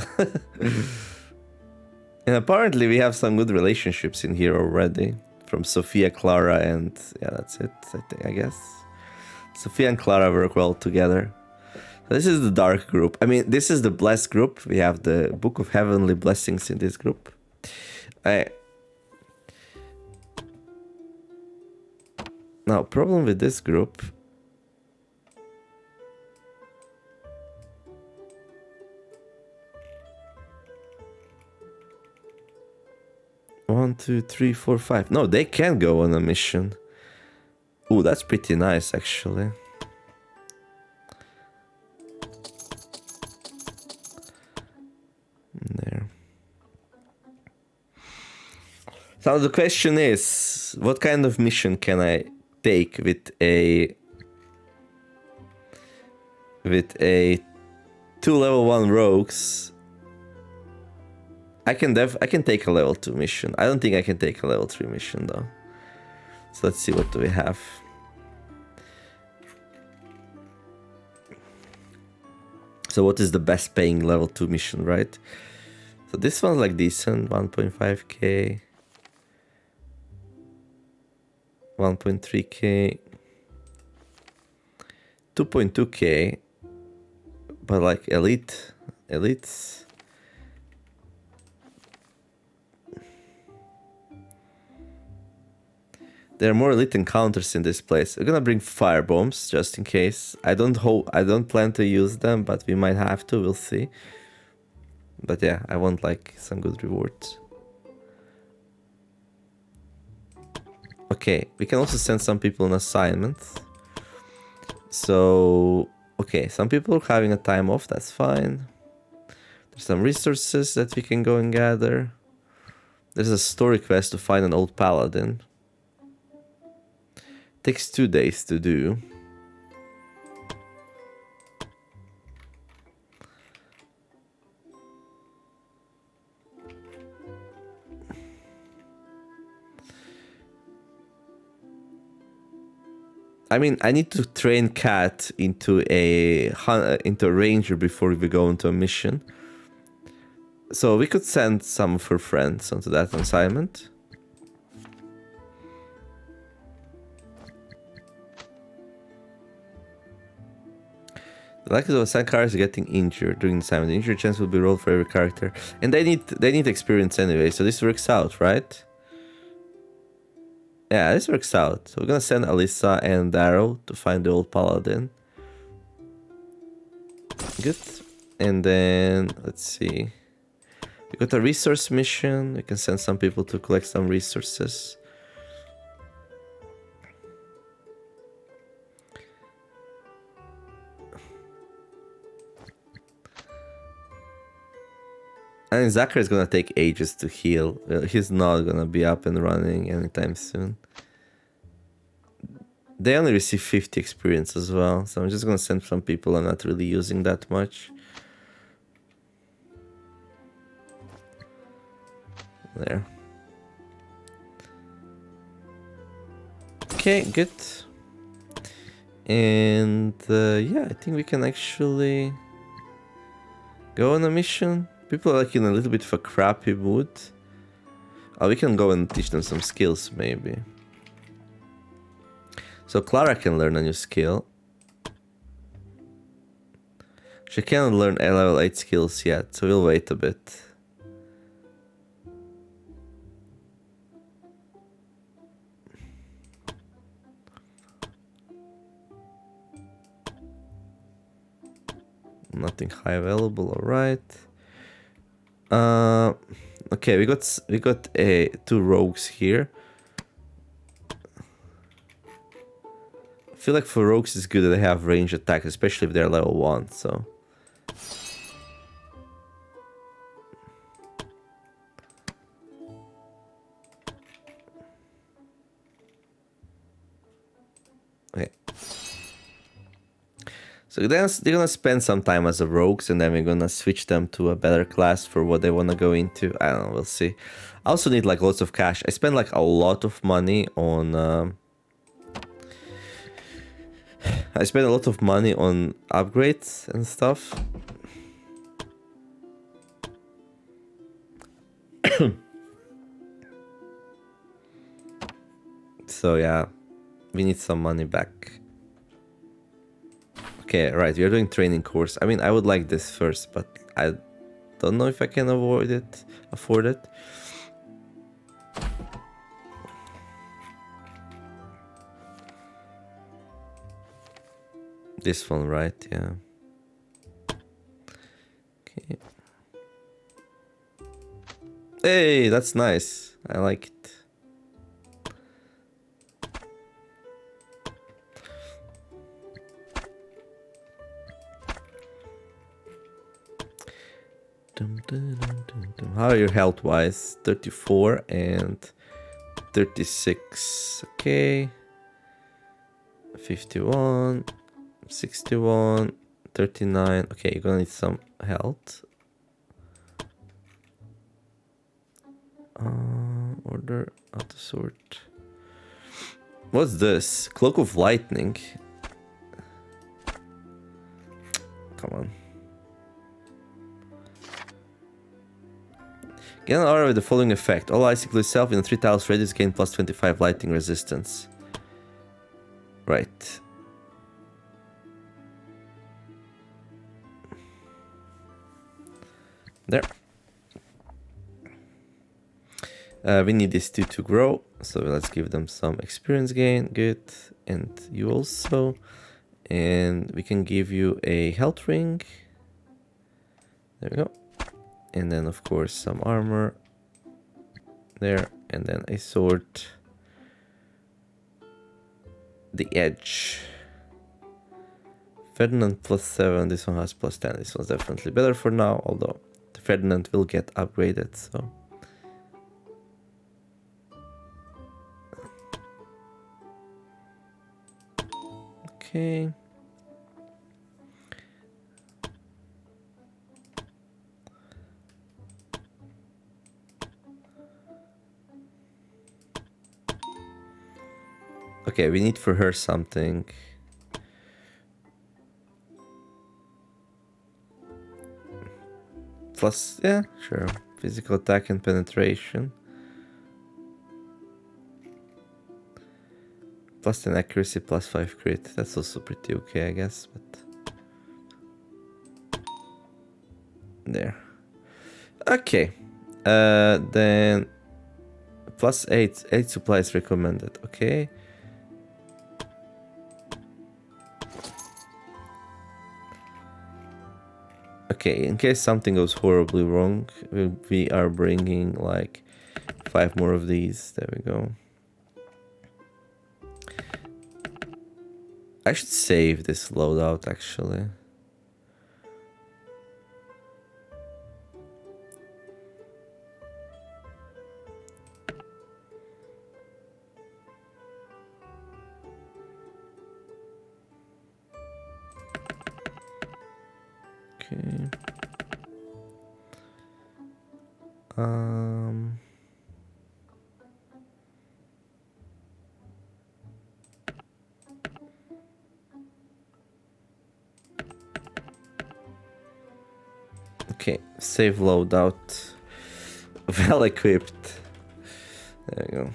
And apparently we have some good relationships in here already. From Sophia, Clara, and yeah, that's it, I guess. Sophia and Clara work well together. So this is the dark group. I mean, this is the blessed group. We have the Book of Heavenly Blessings in this group. Now, problem with this group. One, two, three, four, five. No, they can go on a mission. Ooh, that's pretty nice, actually. There. So the question is, what kind of mission can I take with a 2 level 1 rogues? I can take a level 2 mission. I don't think I can take a level 3 mission though. So let's see, what do we have? So what is the best paying level 2 mission, right? So this one's like decent, 1.5k, 1.3k, 2.2k, but like elites. There are more elite encounters in this place. I'm gonna bring fire bombs just in case. I don't plan to use them, but we might have to. We'll see. But yeah, I want like some good rewards. Okay, we can also send some people on assignments. So okay, some people are having a time off. That's fine. There's some resources that we can go and gather. There's a story quest to find an old paladin. Takes 2 days to do. I mean, I need to train Cat into a ranger before we go into a mission. So we could send some of her friends onto that assignment. The likelihood of some characters getting injured during the assignment. The injury chance will be rolled for every character, and they need experience anyway. So this works out, right? Yeah, this works out. So we're gonna send Alyssa and Darrow to find the old paladin. Good. And then let's see. We got a resource mission. We can send some people to collect some resources. I mean, Zachary is gonna take ages to heal. He's not gonna be up and running anytime soon. They only receive 50 experience as well, so I'm just gonna send some people I'm not really using that much. There. Okay, good. And yeah, I think we can actually go on a mission. People are like in a little bit of a crappy mood. Oh, we can go and teach them some skills, maybe. So Clara can learn a new skill. She cannot learn a level 8 skills yet, so we'll wait a bit. Nothing high available, alright. Okay, we got two rogues here. I feel like for rogues it's good that they have range attack, especially if they're level 1, so. Okay. So they're gonna spend some time as a rogues, and then we're gonna switch them to a better class for what they wanna go into. I don't know, we'll see. I also need like lots of cash. I spend like a lot of money on I spend a lot of money on upgrades and stuff. So yeah, we need some money back. Okay, right, we are doing training course. I mean, I would like this first, but I don't know if I can afford it. This one, right? Yeah. Okay. Hey, that's nice. I like it. How are you health wise? 34 and 36. Okay. 51, 61, 39. Okay, you're gonna need some health. Order out of sort. What's this? Cloak of Lightning. Come on. Get an aura with the following effect. All icicle itself in a 3 tiles radius gain plus 25 lightning resistance. Right. There. We need these two to grow, so let's give them some experience gain. Good. And you also. And we can give you a health ring. There we go. And then of course some armor. There. And then a sword. The edge. Ferdinand +7. This one has +10. This one's definitely better for now, although the Ferdinand will get upgraded, so. Okay. Okay, we need for her something. Plus, yeah, sure. Physical attack and penetration. Plus 10 accuracy, plus 5 crit. That's also pretty okay, I guess. But there. Okay. Then plus 8 supplies recommended. Okay. Okay, in case something goes horribly wrong, we are bringing like 5 more of these. There we go. I should save this loadout actually. Okay. Okay, save loadout. Well equipped. There you go.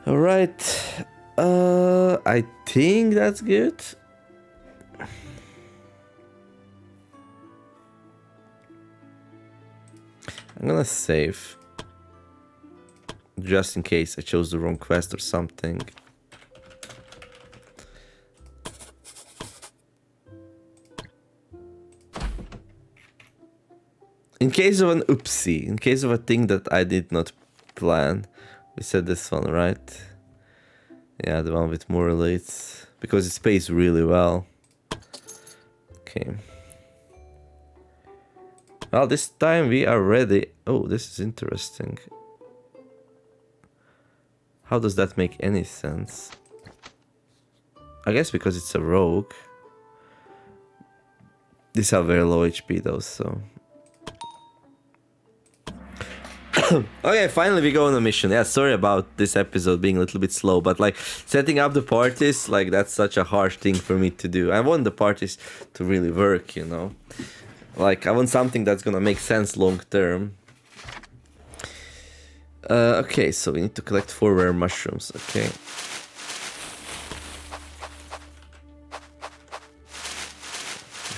Alright. I think that's good. I'm gonna save. Just in case I chose the wrong quest or something. In case of an oopsie, in case of a thing that I did not plan. We said this one, right? Yeah, the one with more elites. Because it pays really well. Okay. Well, this time we are ready. Oh, this is interesting. How does that make any sense? I guess because it's a rogue. These are very low HP though, so... Okay, finally we go on a mission. Yeah, sorry about this episode being a little bit slow, but like setting up the parties, like that's such a harsh thing for me to do. I want the parties to really work, you know. Like I want something that's gonna make sense long term. Okay, so we need to collect 4 rare mushrooms. Okay.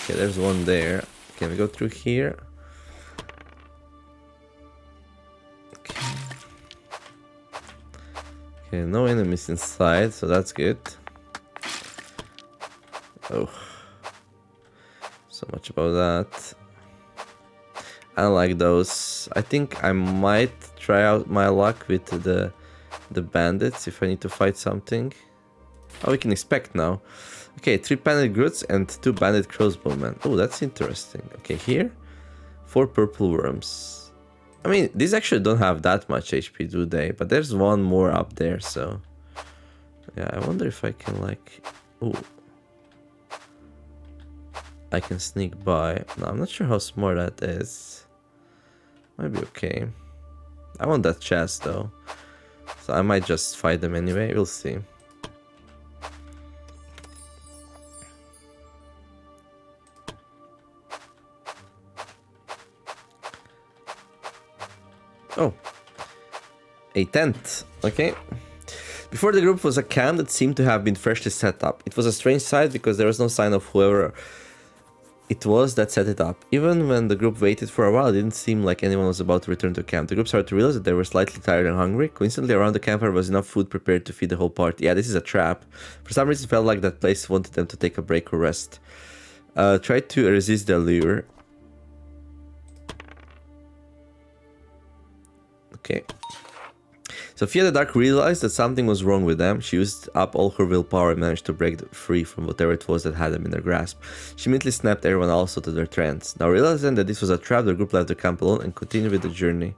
Okay, there's one there. Can we go through here? Okay, no enemies inside, so that's good. Oh, so much about that. I don't like those. I think I might try out my luck with the bandits if I need to fight something. Oh, we can expect now. Okay, 3 bandit groots and 2 bandit crossbowmen. Oh, that's interesting. Okay, here, 4 purple worms. I mean, these actually don't have that much HP, do they? But there's one more up there, so... Yeah, I wonder if I can, like... Ooh. I can sneak by. No, I'm not sure how smart that is. Might be okay. I want that chest, though. So I might just fight them anyway. We'll see. Oh, a tent. Okay. Before the group was a camp that seemed to have been freshly set up. It was a strange sight because there was no sign of whoever it was that set it up. Even when the group waited for a while, it didn't seem like anyone was about to return to camp. The group started to realize that they were slightly tired and hungry. Coincidentally, around the campfire was enough food prepared to feed the whole party. Yeah, this is a trap. For some reason, it felt like that place wanted them to take a break or rest. Try to resist the allure. Okay. Sophia the Dark realized that something was wrong with them. She used up all her willpower and managed to break free from whatever it was that had them in their grasp. She immediately snapped everyone also to their trance. Now realizing that this was a trap, the group left the camp alone and continued with the journey.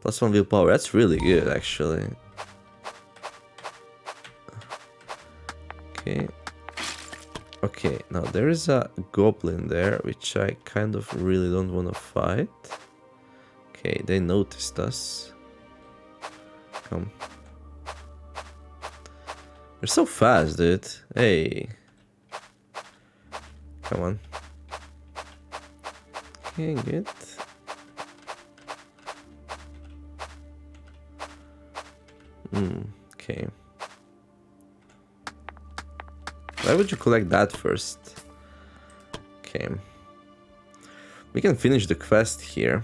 +1 willpower, that's really good actually. Okay. Okay, now there is a goblin there, which I kind of really don't want to fight. Okay, they noticed us. Come. You're so fast, dude. Hey. Come on. Okay, good. Okay. Why would you collect that first? Okay. We can finish the quest here.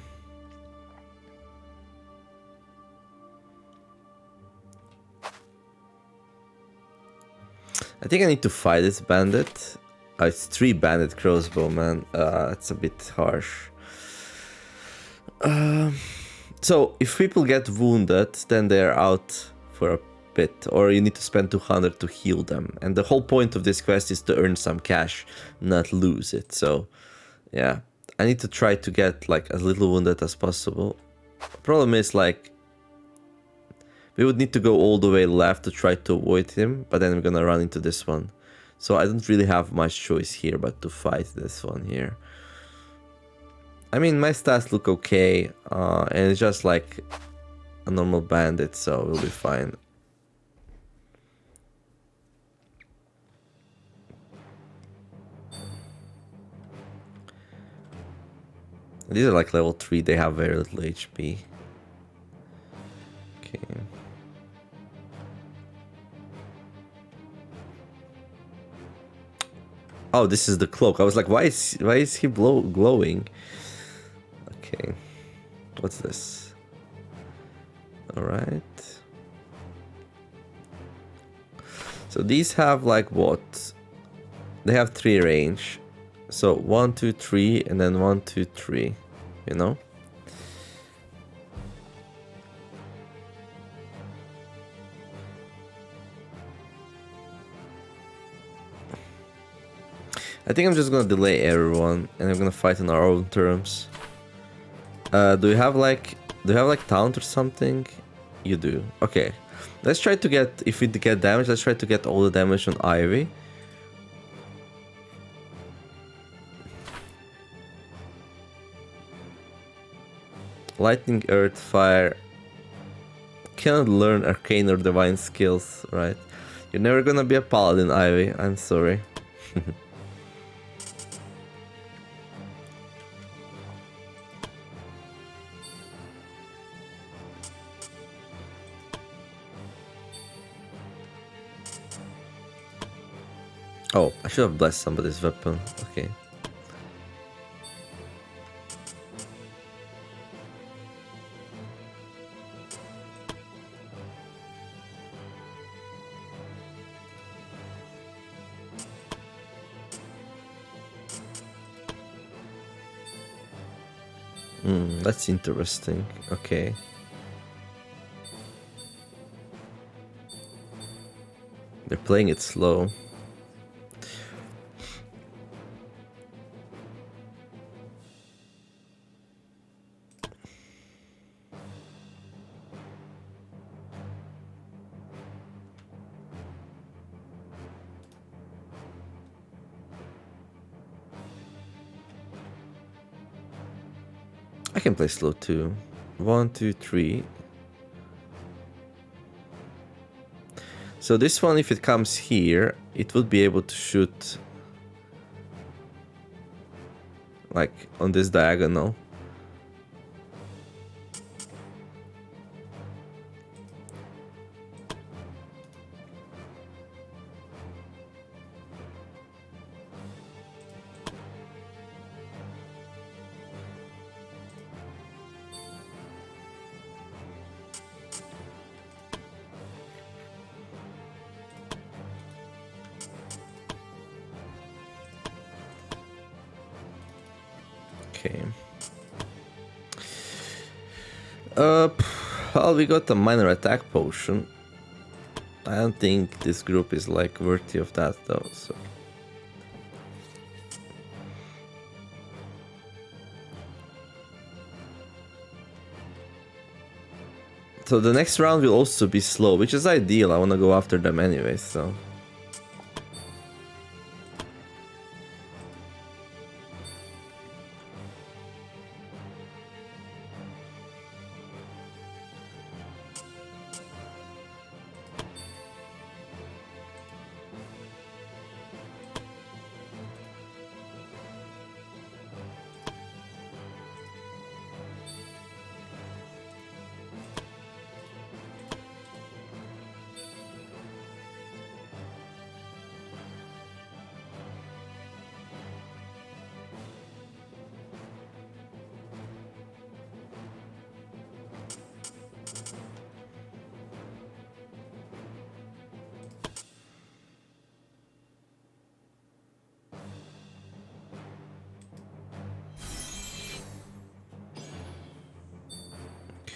I think I need to fight this bandit. It's 3 bandit crossbow, man. It's a bit harsh. So, if people get wounded, then they're out for a bit, or you need to spend 200 to heal them. And the whole point of this quest is to earn some cash, not lose it. So, yeah, I need to try to get like as little wounded as possible. Problem is, like, we would need to go all the way left to try to avoid him, but then we're gonna run into this one. So I don't really have much choice here but to fight this one here. I mean, my stats look okay, and it's just like a normal bandit, so we'll be fine. These are like level 3, they have very little HP. Okay. Oh, this is the cloak. I was like, why is he glowing? Okay. What's this? Alright. So these have like what? They have 3 range. So 1, 2, 3, and then 1, 2, 3. You know? I think I'm just gonna delay everyone, and I'm gonna fight on our own terms. Do you have like taunt or something? You do. Okay. Let's try to get, if we get damage, let's try to get all the damage on Ivy. Lightning, earth, fire. Cannot learn arcane or divine skills, right? You're never gonna be a paladin, Ivy. I'm sorry. Oh, I should have blessed somebody's weapon. Okay. That's interesting. Okay. They're playing it slow. I can play slow too. 1, 2, 3. So this one, if it comes here, it would be able to shoot like on this diagonal. Okay. Well, we got a minor attack potion. I don't think this group is like worthy of that though, so. So the next round will also be slow, which is ideal. I want to go after them anyway, so.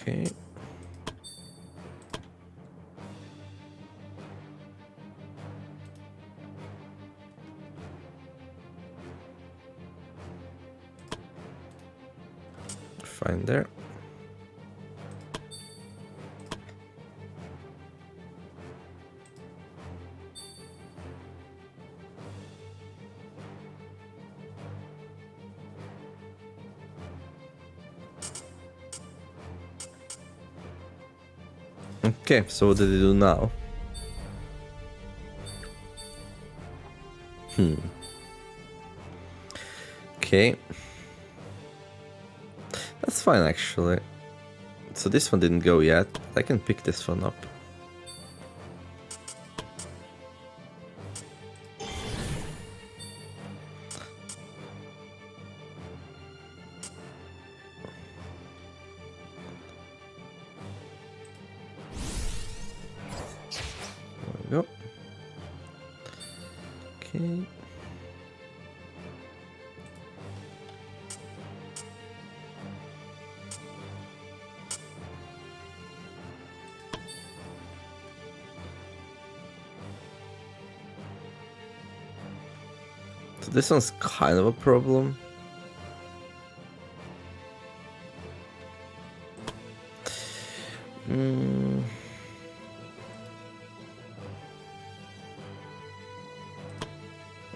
Okay. Fine there. Okay, so what did he do now? Okay. That's fine actually. So this one didn't go yet. I can pick this one up. There we go. Okay. So this one's kind of a problem.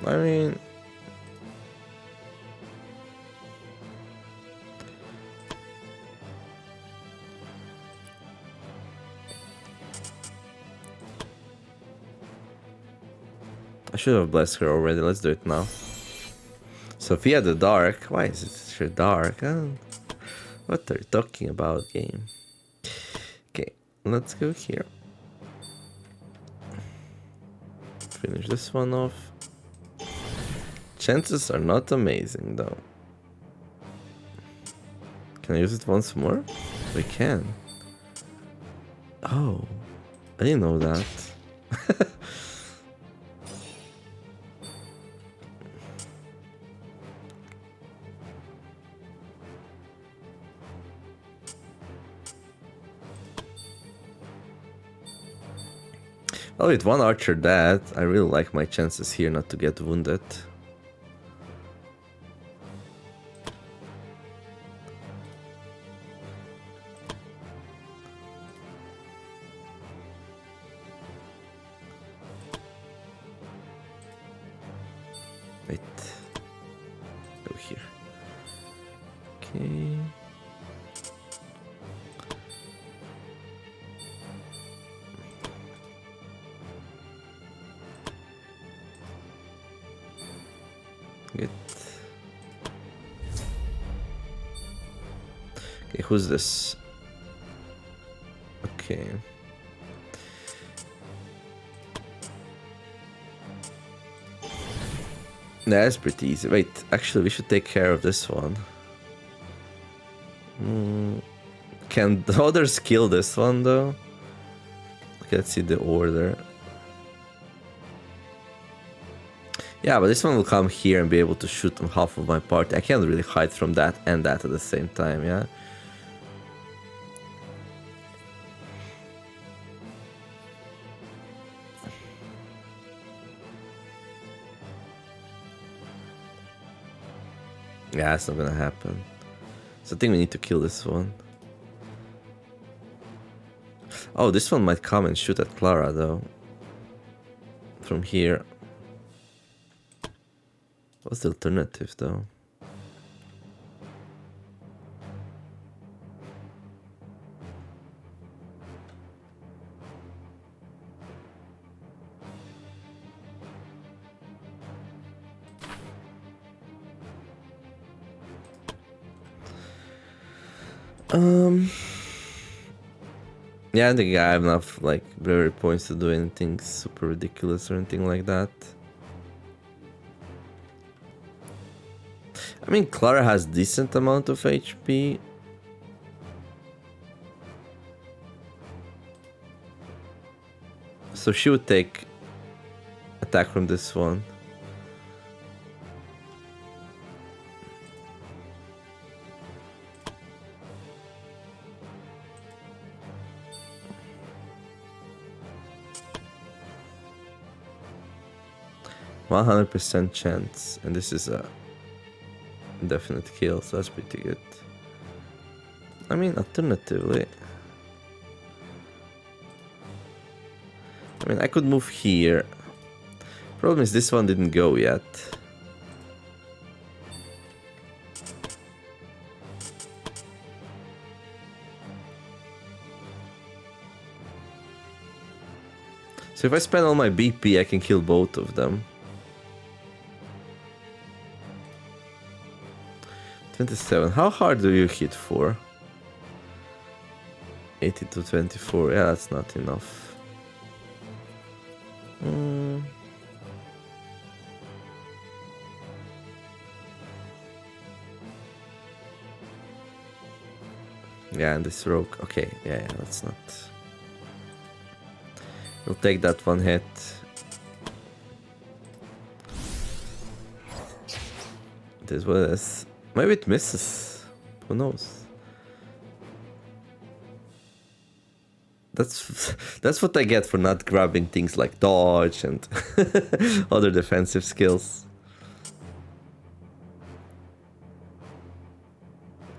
I mean, I should have blessed her already. Let's do it now. Sophia the Dark. Why is it so dark? What are you talking about, game? Okay, let's go here. Finish this one off. Chances are not amazing though. Can I use it once more? We can. Oh, I didn't know that. Well, with one archer dead, I really like my chances here not to get wounded. Wait. Go here. Okay. Good. Okay, who's this? Okay. That's pretty easy. Wait, actually, we should take care of this one. Can the others kill this one, though? Okay, let's see the order. Yeah, but this one will come here and be able to shoot on half of my party. I can't really hide from that and that at the same time, yeah? Yeah, it's not gonna happen. So I think we need to kill this one. Oh, this one might come and shoot at Clara, though. From here. What's the alternative, though? Yeah, I think I have enough, like, bravery points to do anything super ridiculous or anything like that. I mean, Clara has decent amount of HP. So she would take attack from this one. 100% chance, and this is a definite kill, so that's pretty good. I mean, alternatively, I could move here. Problem is this one didn't go yet. So if I spend all my BP, I can kill both of them. 27. How hard do you hit for? 80 to 24. Yeah, that's not enough. Yeah, and this rogue. Okay, yeah, that's not. We'll take that one hit. It is what it is. Maybe it misses. Who knows? That's what I get for not grabbing things like dodge and other defensive skills.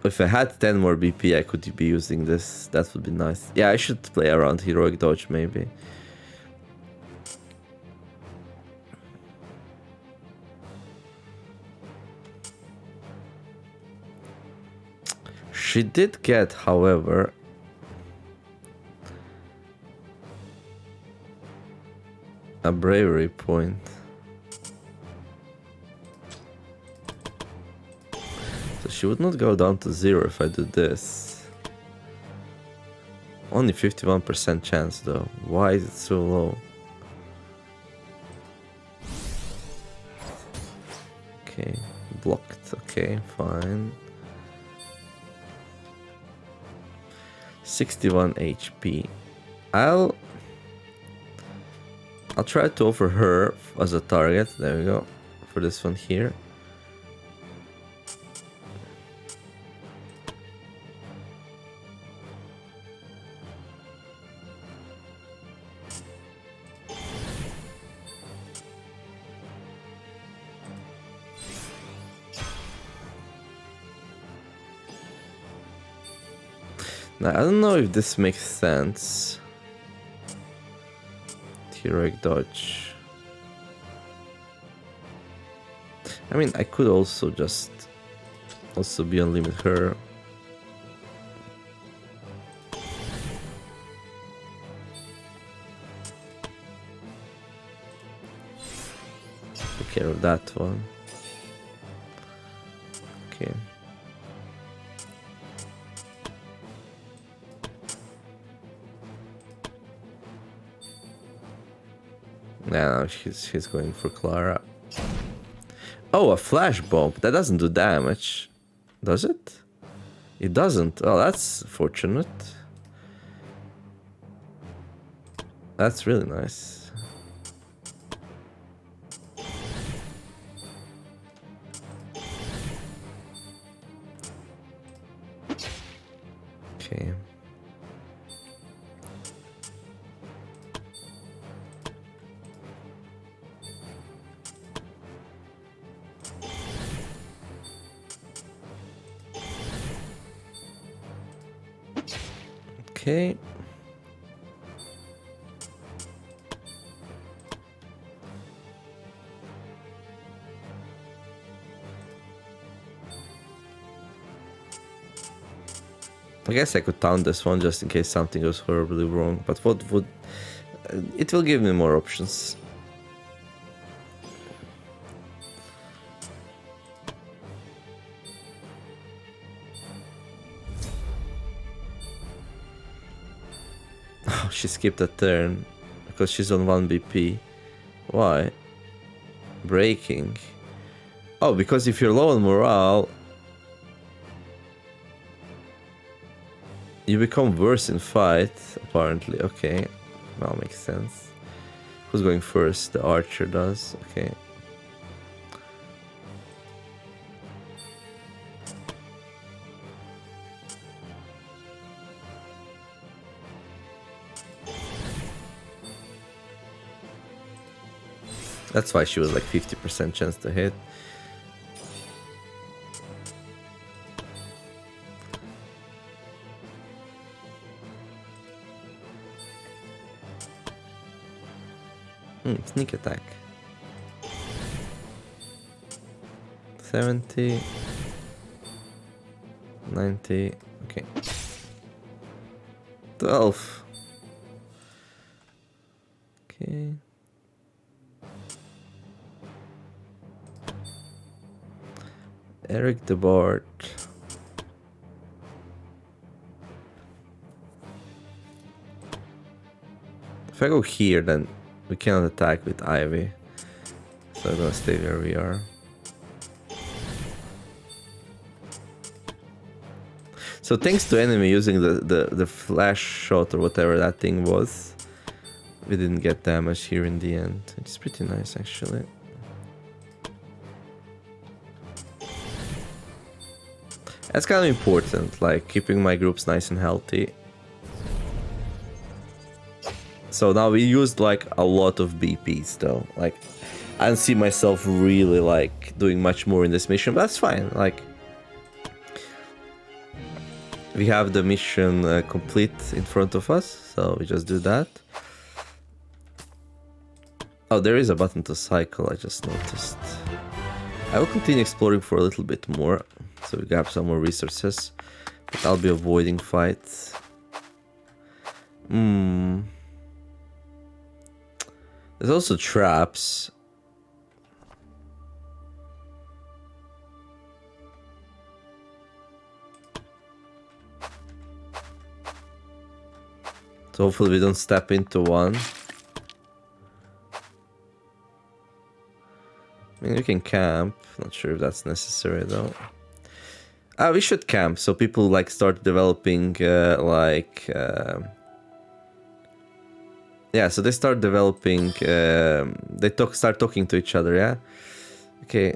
If I had 10 more BP, I could be using this. That would be nice. Yeah, I should play around heroic dodge maybe. She did get, however, a bravery point. So she would not go down to 0 if I do this. Only 51% chance though. Why is it so low? Okay, blocked. Okay, fine. 61 HP. I'll try to offer her as a target. There we go. For this one here. Now, I don't know if this makes sense. Heroic dodge. I mean, I could also just be on limit her. Take care of that one. Okay. Now he's going for Clara. Oh, a flash bomb. That doesn't do damage, does it? It doesn't. Oh, that's fortunate. That's really nice. Okay. Okay. I guess I could taunt this one just in case something goes horribly wrong, but what would... it will give me more options. Oh, she skipped a turn because she's on 1 BP. Why? Breaking. Oh, because if you're low on morale, you become worse in fight, apparently. Okay, well, makes sense. Who's going first? The archer does. Okay. That's why she was like 50% chance to hit. Sneak attack. 70. 90. Okay. 12. Okay. Eric DeBart. If I go here, then we cannot attack with Ivy. So I'm gonna stay where we are. So thanks to enemy using the flash shot or whatever that thing was, we didn't get damage here in the end. It's pretty nice actually. That's kind of important, like keeping my groups nice and healthy. So now we used like a lot of BPs though. Like I don't see myself really like doing much more in this mission, but that's fine. Like we have the mission complete in front of us, so we just do that. Oh, there is a button to cycle, I just noticed. I will continue exploring for a little bit more, so we grab some more resources, but I'll be avoiding fights. There's also traps. So hopefully we don't step into one. I mean, we can camp. Not sure if that's necessary though. We should camp so people like start developing yeah, so they start developing they start talking to each other, yeah? Okay.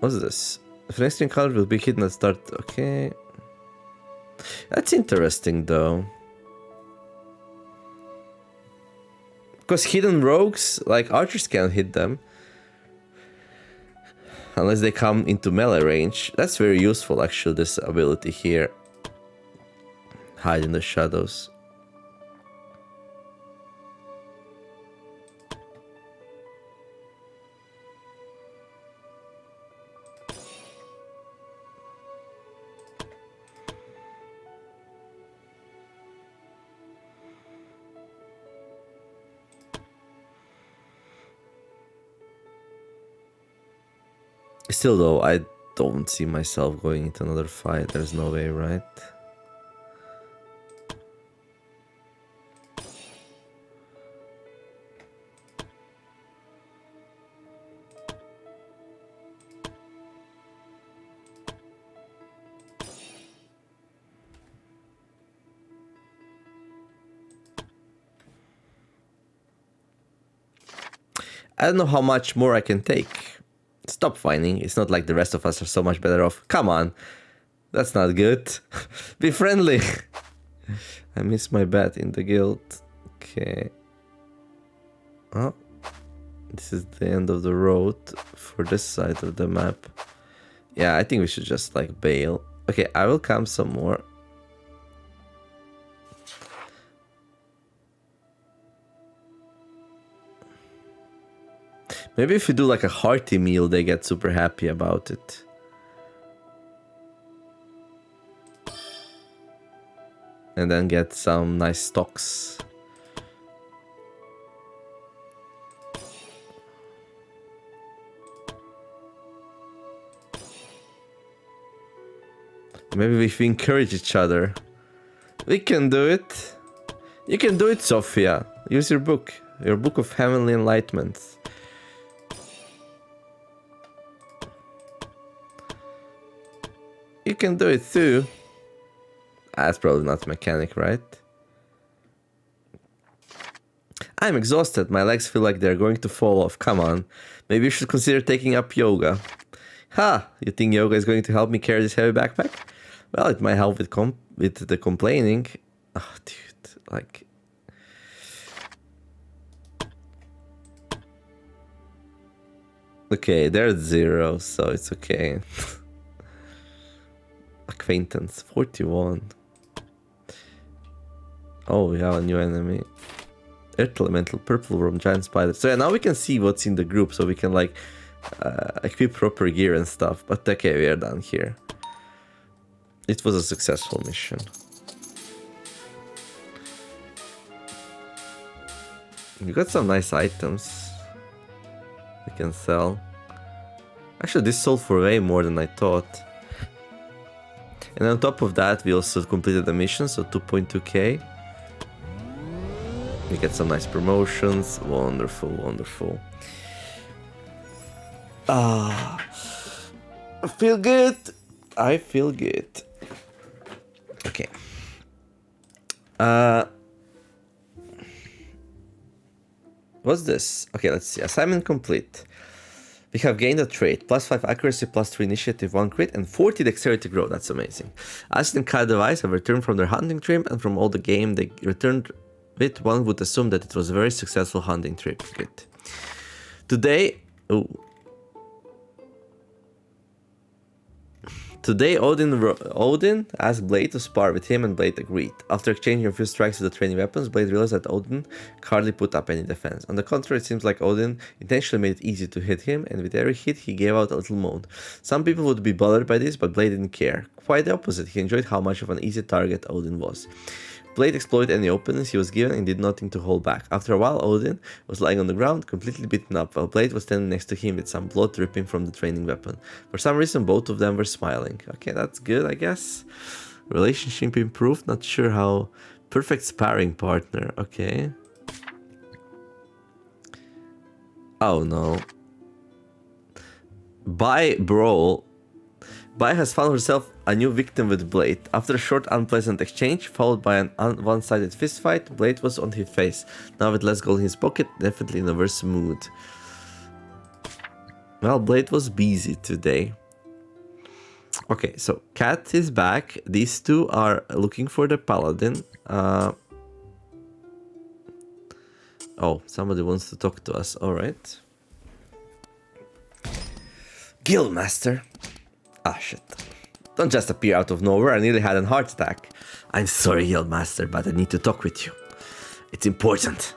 What's this? If an extra encounter will be hidden at start, okay. That's interesting though. Because hidden rogues, like archers can't hit them. Unless they come into melee range. That's very useful actually, this ability here. Hide in the shadows. Still though, I don't see myself going into another fight. There's no way, right? I don't know how much more I can take. Stop whining. It's not like the rest of us are so much better off. Come on. That's not good. Be friendly. I missed my bet in the guild. Okay. Oh. This is the end of the road for this side of the map. Yeah, I think we should just like bail. Okay, I will camp some more. Maybe if you do like a hearty meal, they get super happy about it. And then get some nice stocks. Maybe if we encourage each other, we can do it. You can do it, Sophia. Use your book of heavenly enlightenment. You can do it too. That's probably not a mechanic, right? I'm exhausted. My legs feel like they're going to fall off. Come on. Maybe you should consider taking up yoga. Ha! You think yoga is going to help me carry this heavy backpack? Well, it might help with the complaining. Oh, dude. Like... Okay, they're at 0, so it's okay. Acquaintance, 41. Oh, we have a new enemy. Earth Elemental, Purple Worm, Giant Spider. So yeah, now we can see what's in the group, so we can like equip proper gear and stuff. But okay, we are done here. It was a successful mission. We got some nice items we can sell. Actually, this sold for way more than I thought. And on top of that, we also completed the mission, so 2.2k. We get some nice promotions. Wonderful, wonderful. Ah, I feel good. I feel good. Okay. What's this? Okay, let's see. Assignment complete. We have gained a trait, +5 accuracy, +3 initiative, 1 crit, and 40 dexterity growth. That's amazing. Acid and Cat Device have returned from their hunting trip, and from all the game they returned with, one would assume that it was a very successful hunting trip. Good. Today... Oh. Today, Odin asked Blade to spar with him, and Blade agreed. After exchanging a few strikes with the training weapons, Blade realized that Odin hardly put up any defense. On the contrary, it seems like Odin intentionally made it easy to hit him, and with every hit, he gave out a little moan. Some people would be bothered by this, but Blade didn't care. Quite the opposite, he enjoyed how much of an easy target Odin was. Blade exploited any openings he was given and did nothing to hold back. After a while, Odin was lying on the ground, completely beaten up, while Blade was standing next to him with some blood dripping from the training weapon. For some reason, both of them were smiling. Okay, that's good, I guess. Relationship improved, not sure how. Perfect sparring partner, okay. Oh no. Bai Brawl. Bai has found herself a new victim with Blade. After a short unpleasant exchange, followed by an one-sided fistfight, Blade was on his face. Now with less gold in his pocket, definitely in a worse mood. Well, Blade was busy today. Okay, so Cat is back. These two are looking for the paladin. Oh, somebody wants to talk to us. Alright. Guildmaster. Ah, shit. Don't just appear out of nowhere. I nearly had a heart attack. I'm sorry, Guildmaster, but I need to talk with you. It's important.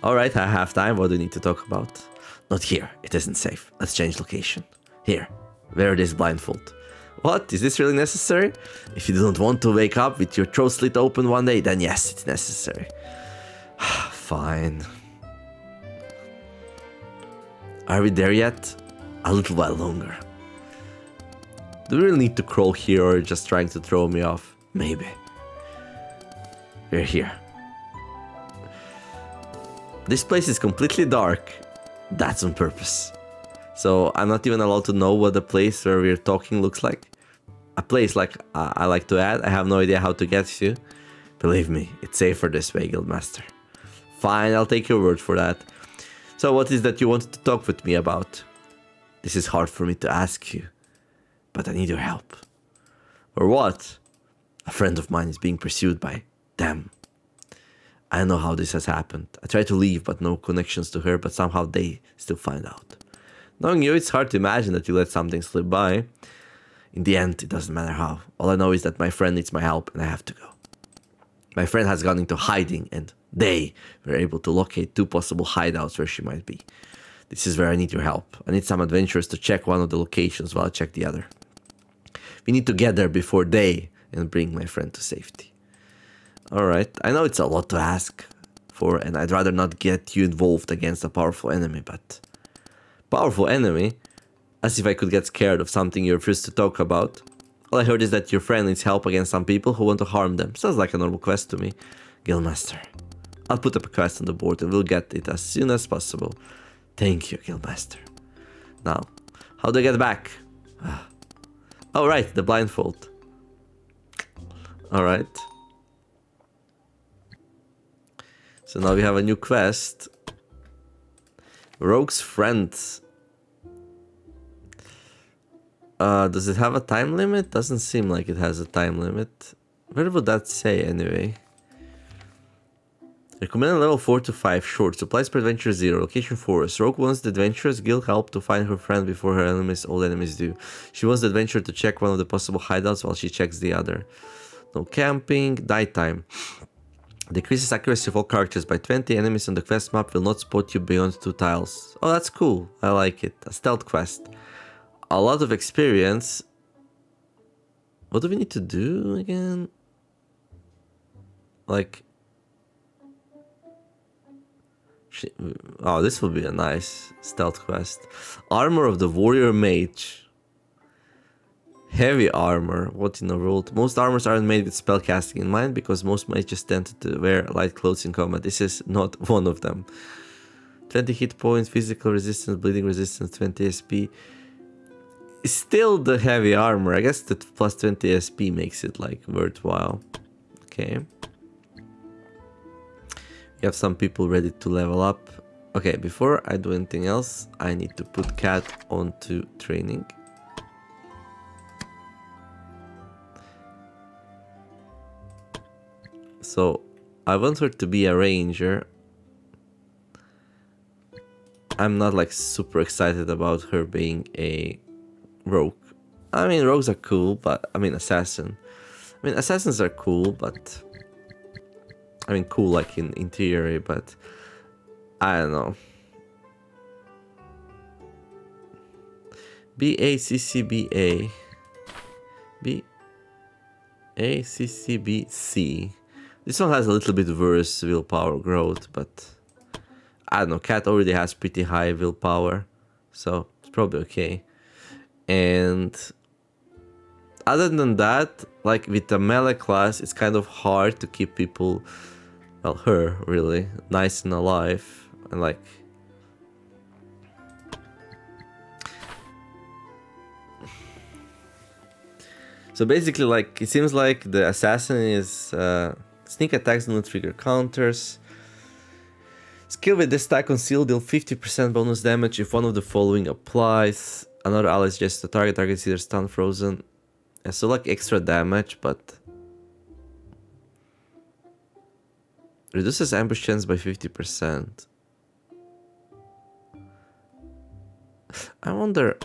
Alright, I have time. What do you need to talk about? Not here. It isn't safe. Let's change location. Here. Wear this blindfold. What? Is this really necessary? If you don't want to wake up with your throat slit open one day, then yes, it's necessary. Fine. Are we there yet? A little while longer. Do we really need to crawl here, or just trying to throw me off? Maybe. We're here. This place is completely dark. That's on purpose. So I'm not even allowed to know what the place where we're talking looks like. A place, like I like to add, I have no idea how to get to. Believe me, it's safer this way, Guildmaster. Fine, I'll take your word for that. So what is that you wanted to talk with me about? This is hard for me to ask you, but I need your help. Or what? A friend of mine is being pursued by them. I don't know how this has happened. I tried to leave, but no connections to her, but somehow they still find out. Knowing you, it's hard to imagine that you let something slip by. In the end, it doesn't matter how. All I know is that my friend needs my help and I have to go. My friend has gone into hiding and they were able to locate 2 possible hideouts where she might be. This is where I need your help. I need some adventurers to check one of the locations while I check the other. We need to get there before day and bring my friend to safety. Alright, I know it's a lot to ask for and I'd rather not get you involved against a powerful enemy, but... Powerful enemy? As if I could get scared of something you refuse to talk about. All I heard is that your friend needs help against some people who want to harm them. Sounds like a normal quest to me. Guildmaster. I'll put up a quest on the board and we'll get it as soon as possible. Thank you, Guildmaster. Now, how do I get back? Oh, right, the blindfold. Alright. So now we have a new quest. Rogue's friend. Does it have a time limit? Doesn't seem like it has a time limit. Where would that say anyway? Recommended level 4 to 5, short. Supplies per adventure 0. Location forest. Rogue wants the adventurer's guild help to find her friend before her enemies, all enemies do. She wants the adventurer to check one of the possible hideouts while she checks the other. No camping. Nighttime. Decreases accuracy of all characters by 20. Enemies on the quest map will not spot you beyond 2 tiles. Oh, that's cool. I like it. A stealth quest. A lot of experience. What do we need to do again? Like... Oh, this will be a nice stealth quest. Armor of the Warrior Mage. Heavy armor. What in the world? Most armors aren't made with spellcasting in mind because most mages tend to wear light clothes in combat. This is not one of them. 20 hit points, physical resistance, bleeding resistance, 20 SP. Still the heavy armor. I guess that plus 20 SP makes it like worthwhile. Okay. We have some people ready to level up. Okay, before I do anything else, I need to put Cat onto training. So, I want her to be a ranger. I'm not like super excited about her being a rogue. I mean, rogues are cool, but I mean, assassin. I mean, assassins are cool, but... I mean, cool like in theory, but I don't know. BACCBA. BACCBC. This one has a little bit worse willpower growth, but I don't know. Cat already has pretty high willpower, so it's probably okay. And other than that, like with the melee class, it's kind of hard to keep people, well, her really, nice and alive. And like, so basically, like, it seems like the assassin is sneak attacks do not trigger counters. Skill with this attack conceal deal 50% bonus damage if one of the following applies. Another ally is just the target. Target is either stun, frozen. Yeah, so like extra damage, but reduces ambush chance by 50%. I wonder,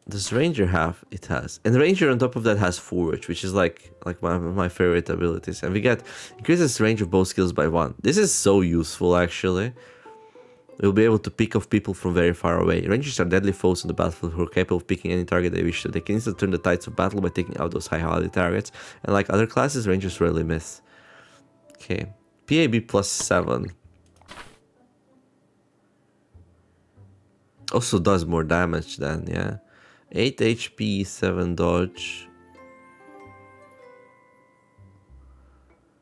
does Ranger have? It has. And Ranger on top of that has Forge, which is like my favorite abilities. And we get increases range of both skills by 1. This is so useful actually. We'll be able to pick off people from very far away. Rangers are deadly foes on the battlefield who are capable of picking any target they wish to. They can instantly turn the tides of battle by taking out those high-quality targets. And like other classes, Rangers rarely miss. Okay. PAB plus 7. Also does more damage then, yeah. 8 HP, 7 dodge.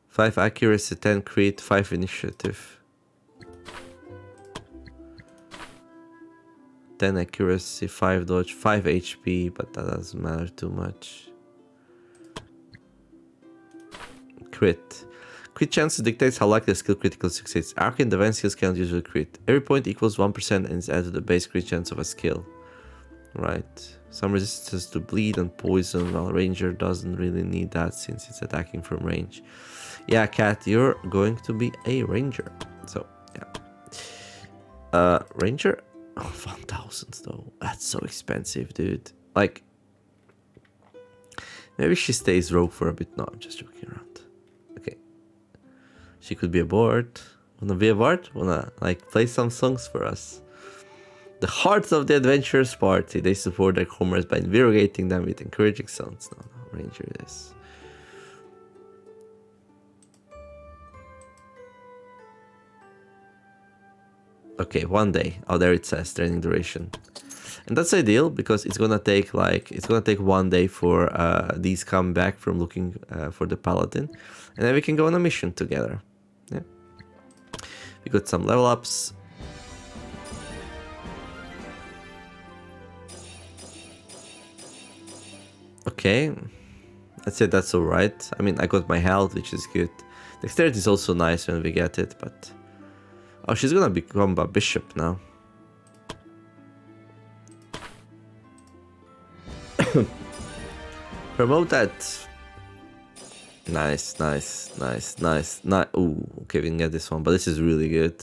5 accuracy, 10 crit, 5 initiative. 10 accuracy, 5 dodge, 5 HP, but that doesn't matter too much. Crit. Crit chance dictates how likely a skill critical succeeds. Arcane divine skills cannot usually crit. Every point equals 1% and is added to the base crit chance of a skill. Right. Some resistance to bleed and poison, while Ranger doesn't really need that since it's attacking from range. Yeah, Cat, you're going to be a Ranger. So, yeah. Ranger? Oh, 1,000 though. That's so expensive, dude. Like, maybe she stays rogue for a bit. No, I'm just joking around. Okay. She could be a bard. Wanna be a bard? Wanna, like, play some songs for us? The hearts of the adventurers party. They support their comrades by invigorating them with encouraging songs. No, Ranger is. Okay, 1 day. Oh, there it says training duration, and that's ideal because it's gonna take 1 day for these come back from looking for the paladin, and then we can go on a mission together. Yeah, we got some level ups. Okay, I'd say that's alright. I mean, I got my health, which is good. Dexterity is also nice when we get it, but... Oh, she's gonna become a bishop now. Promote that. Nice, nice, nice, nice, nice. Ooh, okay, we can get this one, but this is really good.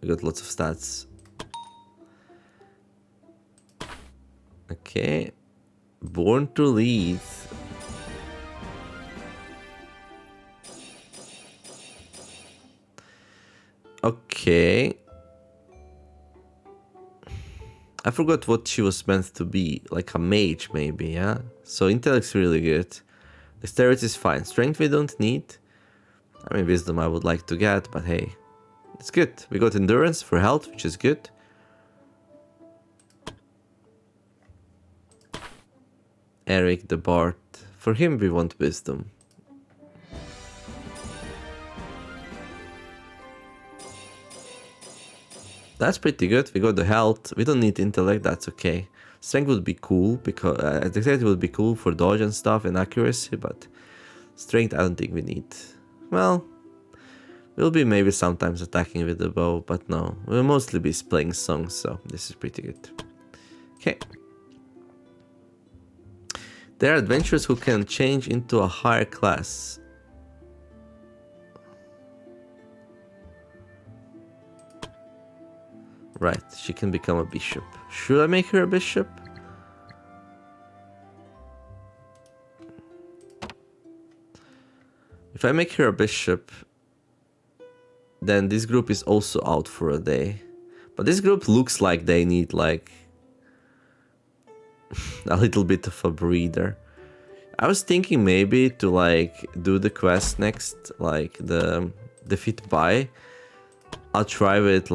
We got lots of stats. Okay. Born to Lead. Okay. I forgot what she was meant to be. Like a mage, maybe, yeah? So intellect's really good. Dexterity is fine. Strength we don't need. I mean, wisdom I would like to get, but hey. It's good. We got endurance for health, which is good. Eric the Bard. For him, we want wisdom. That's pretty good. We got the health. We don't need intellect. That's okay. Strength would be cool because dexterity would be cool for dodge and stuff and accuracy, but strength I don't think we need. Well, we'll be maybe sometimes attacking with the bow, but no. We'll mostly be playing songs, so this is pretty good. Okay. There are adventurers who can change into a higher class. Right, she can become a bishop. Should I make her a bishop? If I make her a bishop, then this group is also out for a day. But this group looks like they need like a little bit of a breather. I was thinking maybe to like do the quest next, like the defeat Bai. I'll try with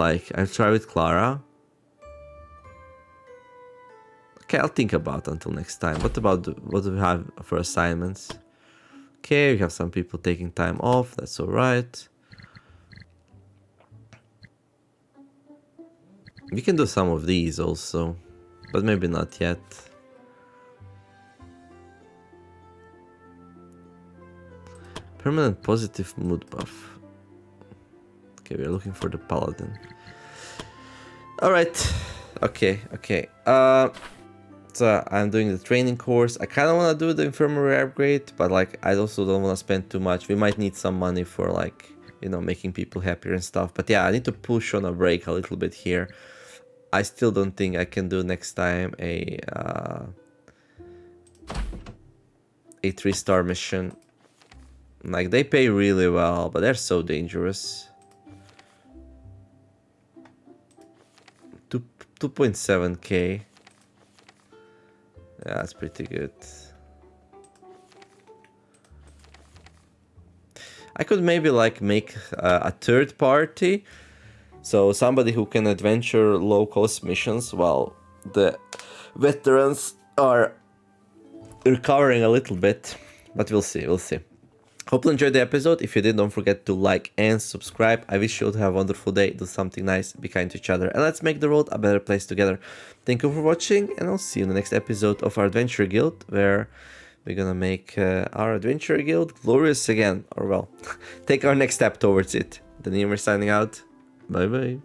Clara. Okay, I'll think about it until next time. What do we have for assignments? Okay, we have some people taking time off. That's all right. We can do some of these also, but maybe not yet. Permanent positive mood buff. Okay, we're looking for the paladin. Alright. Okay. So I'm doing the training course. I kind of want to do the infirmary upgrade, but like I also don't want to spend too much. We might need some money for like, you know, making people happier and stuff. But yeah, I need to push on a break a little bit here. I still don't think I can do next time a 3-star mission. Like they pay really well, but they're so dangerous. 2.7k. Yeah, that's pretty good. I could maybe like make a third party. So somebody who can adventure low cost missions while the veterans are recovering a little bit. But we'll see. Hope you enjoyed the episode. If you did, don't forget to like and subscribe. I wish you would have a wonderful day. Do something nice, be kind to each other, and let's make the world a better place together. Thank you for watching, and I'll see you in the next episode of our Adventure Guild, where we're gonna make our Adventure Guild glorious again. Or well, take our next step towards it. Daniel signing out. Bye bye.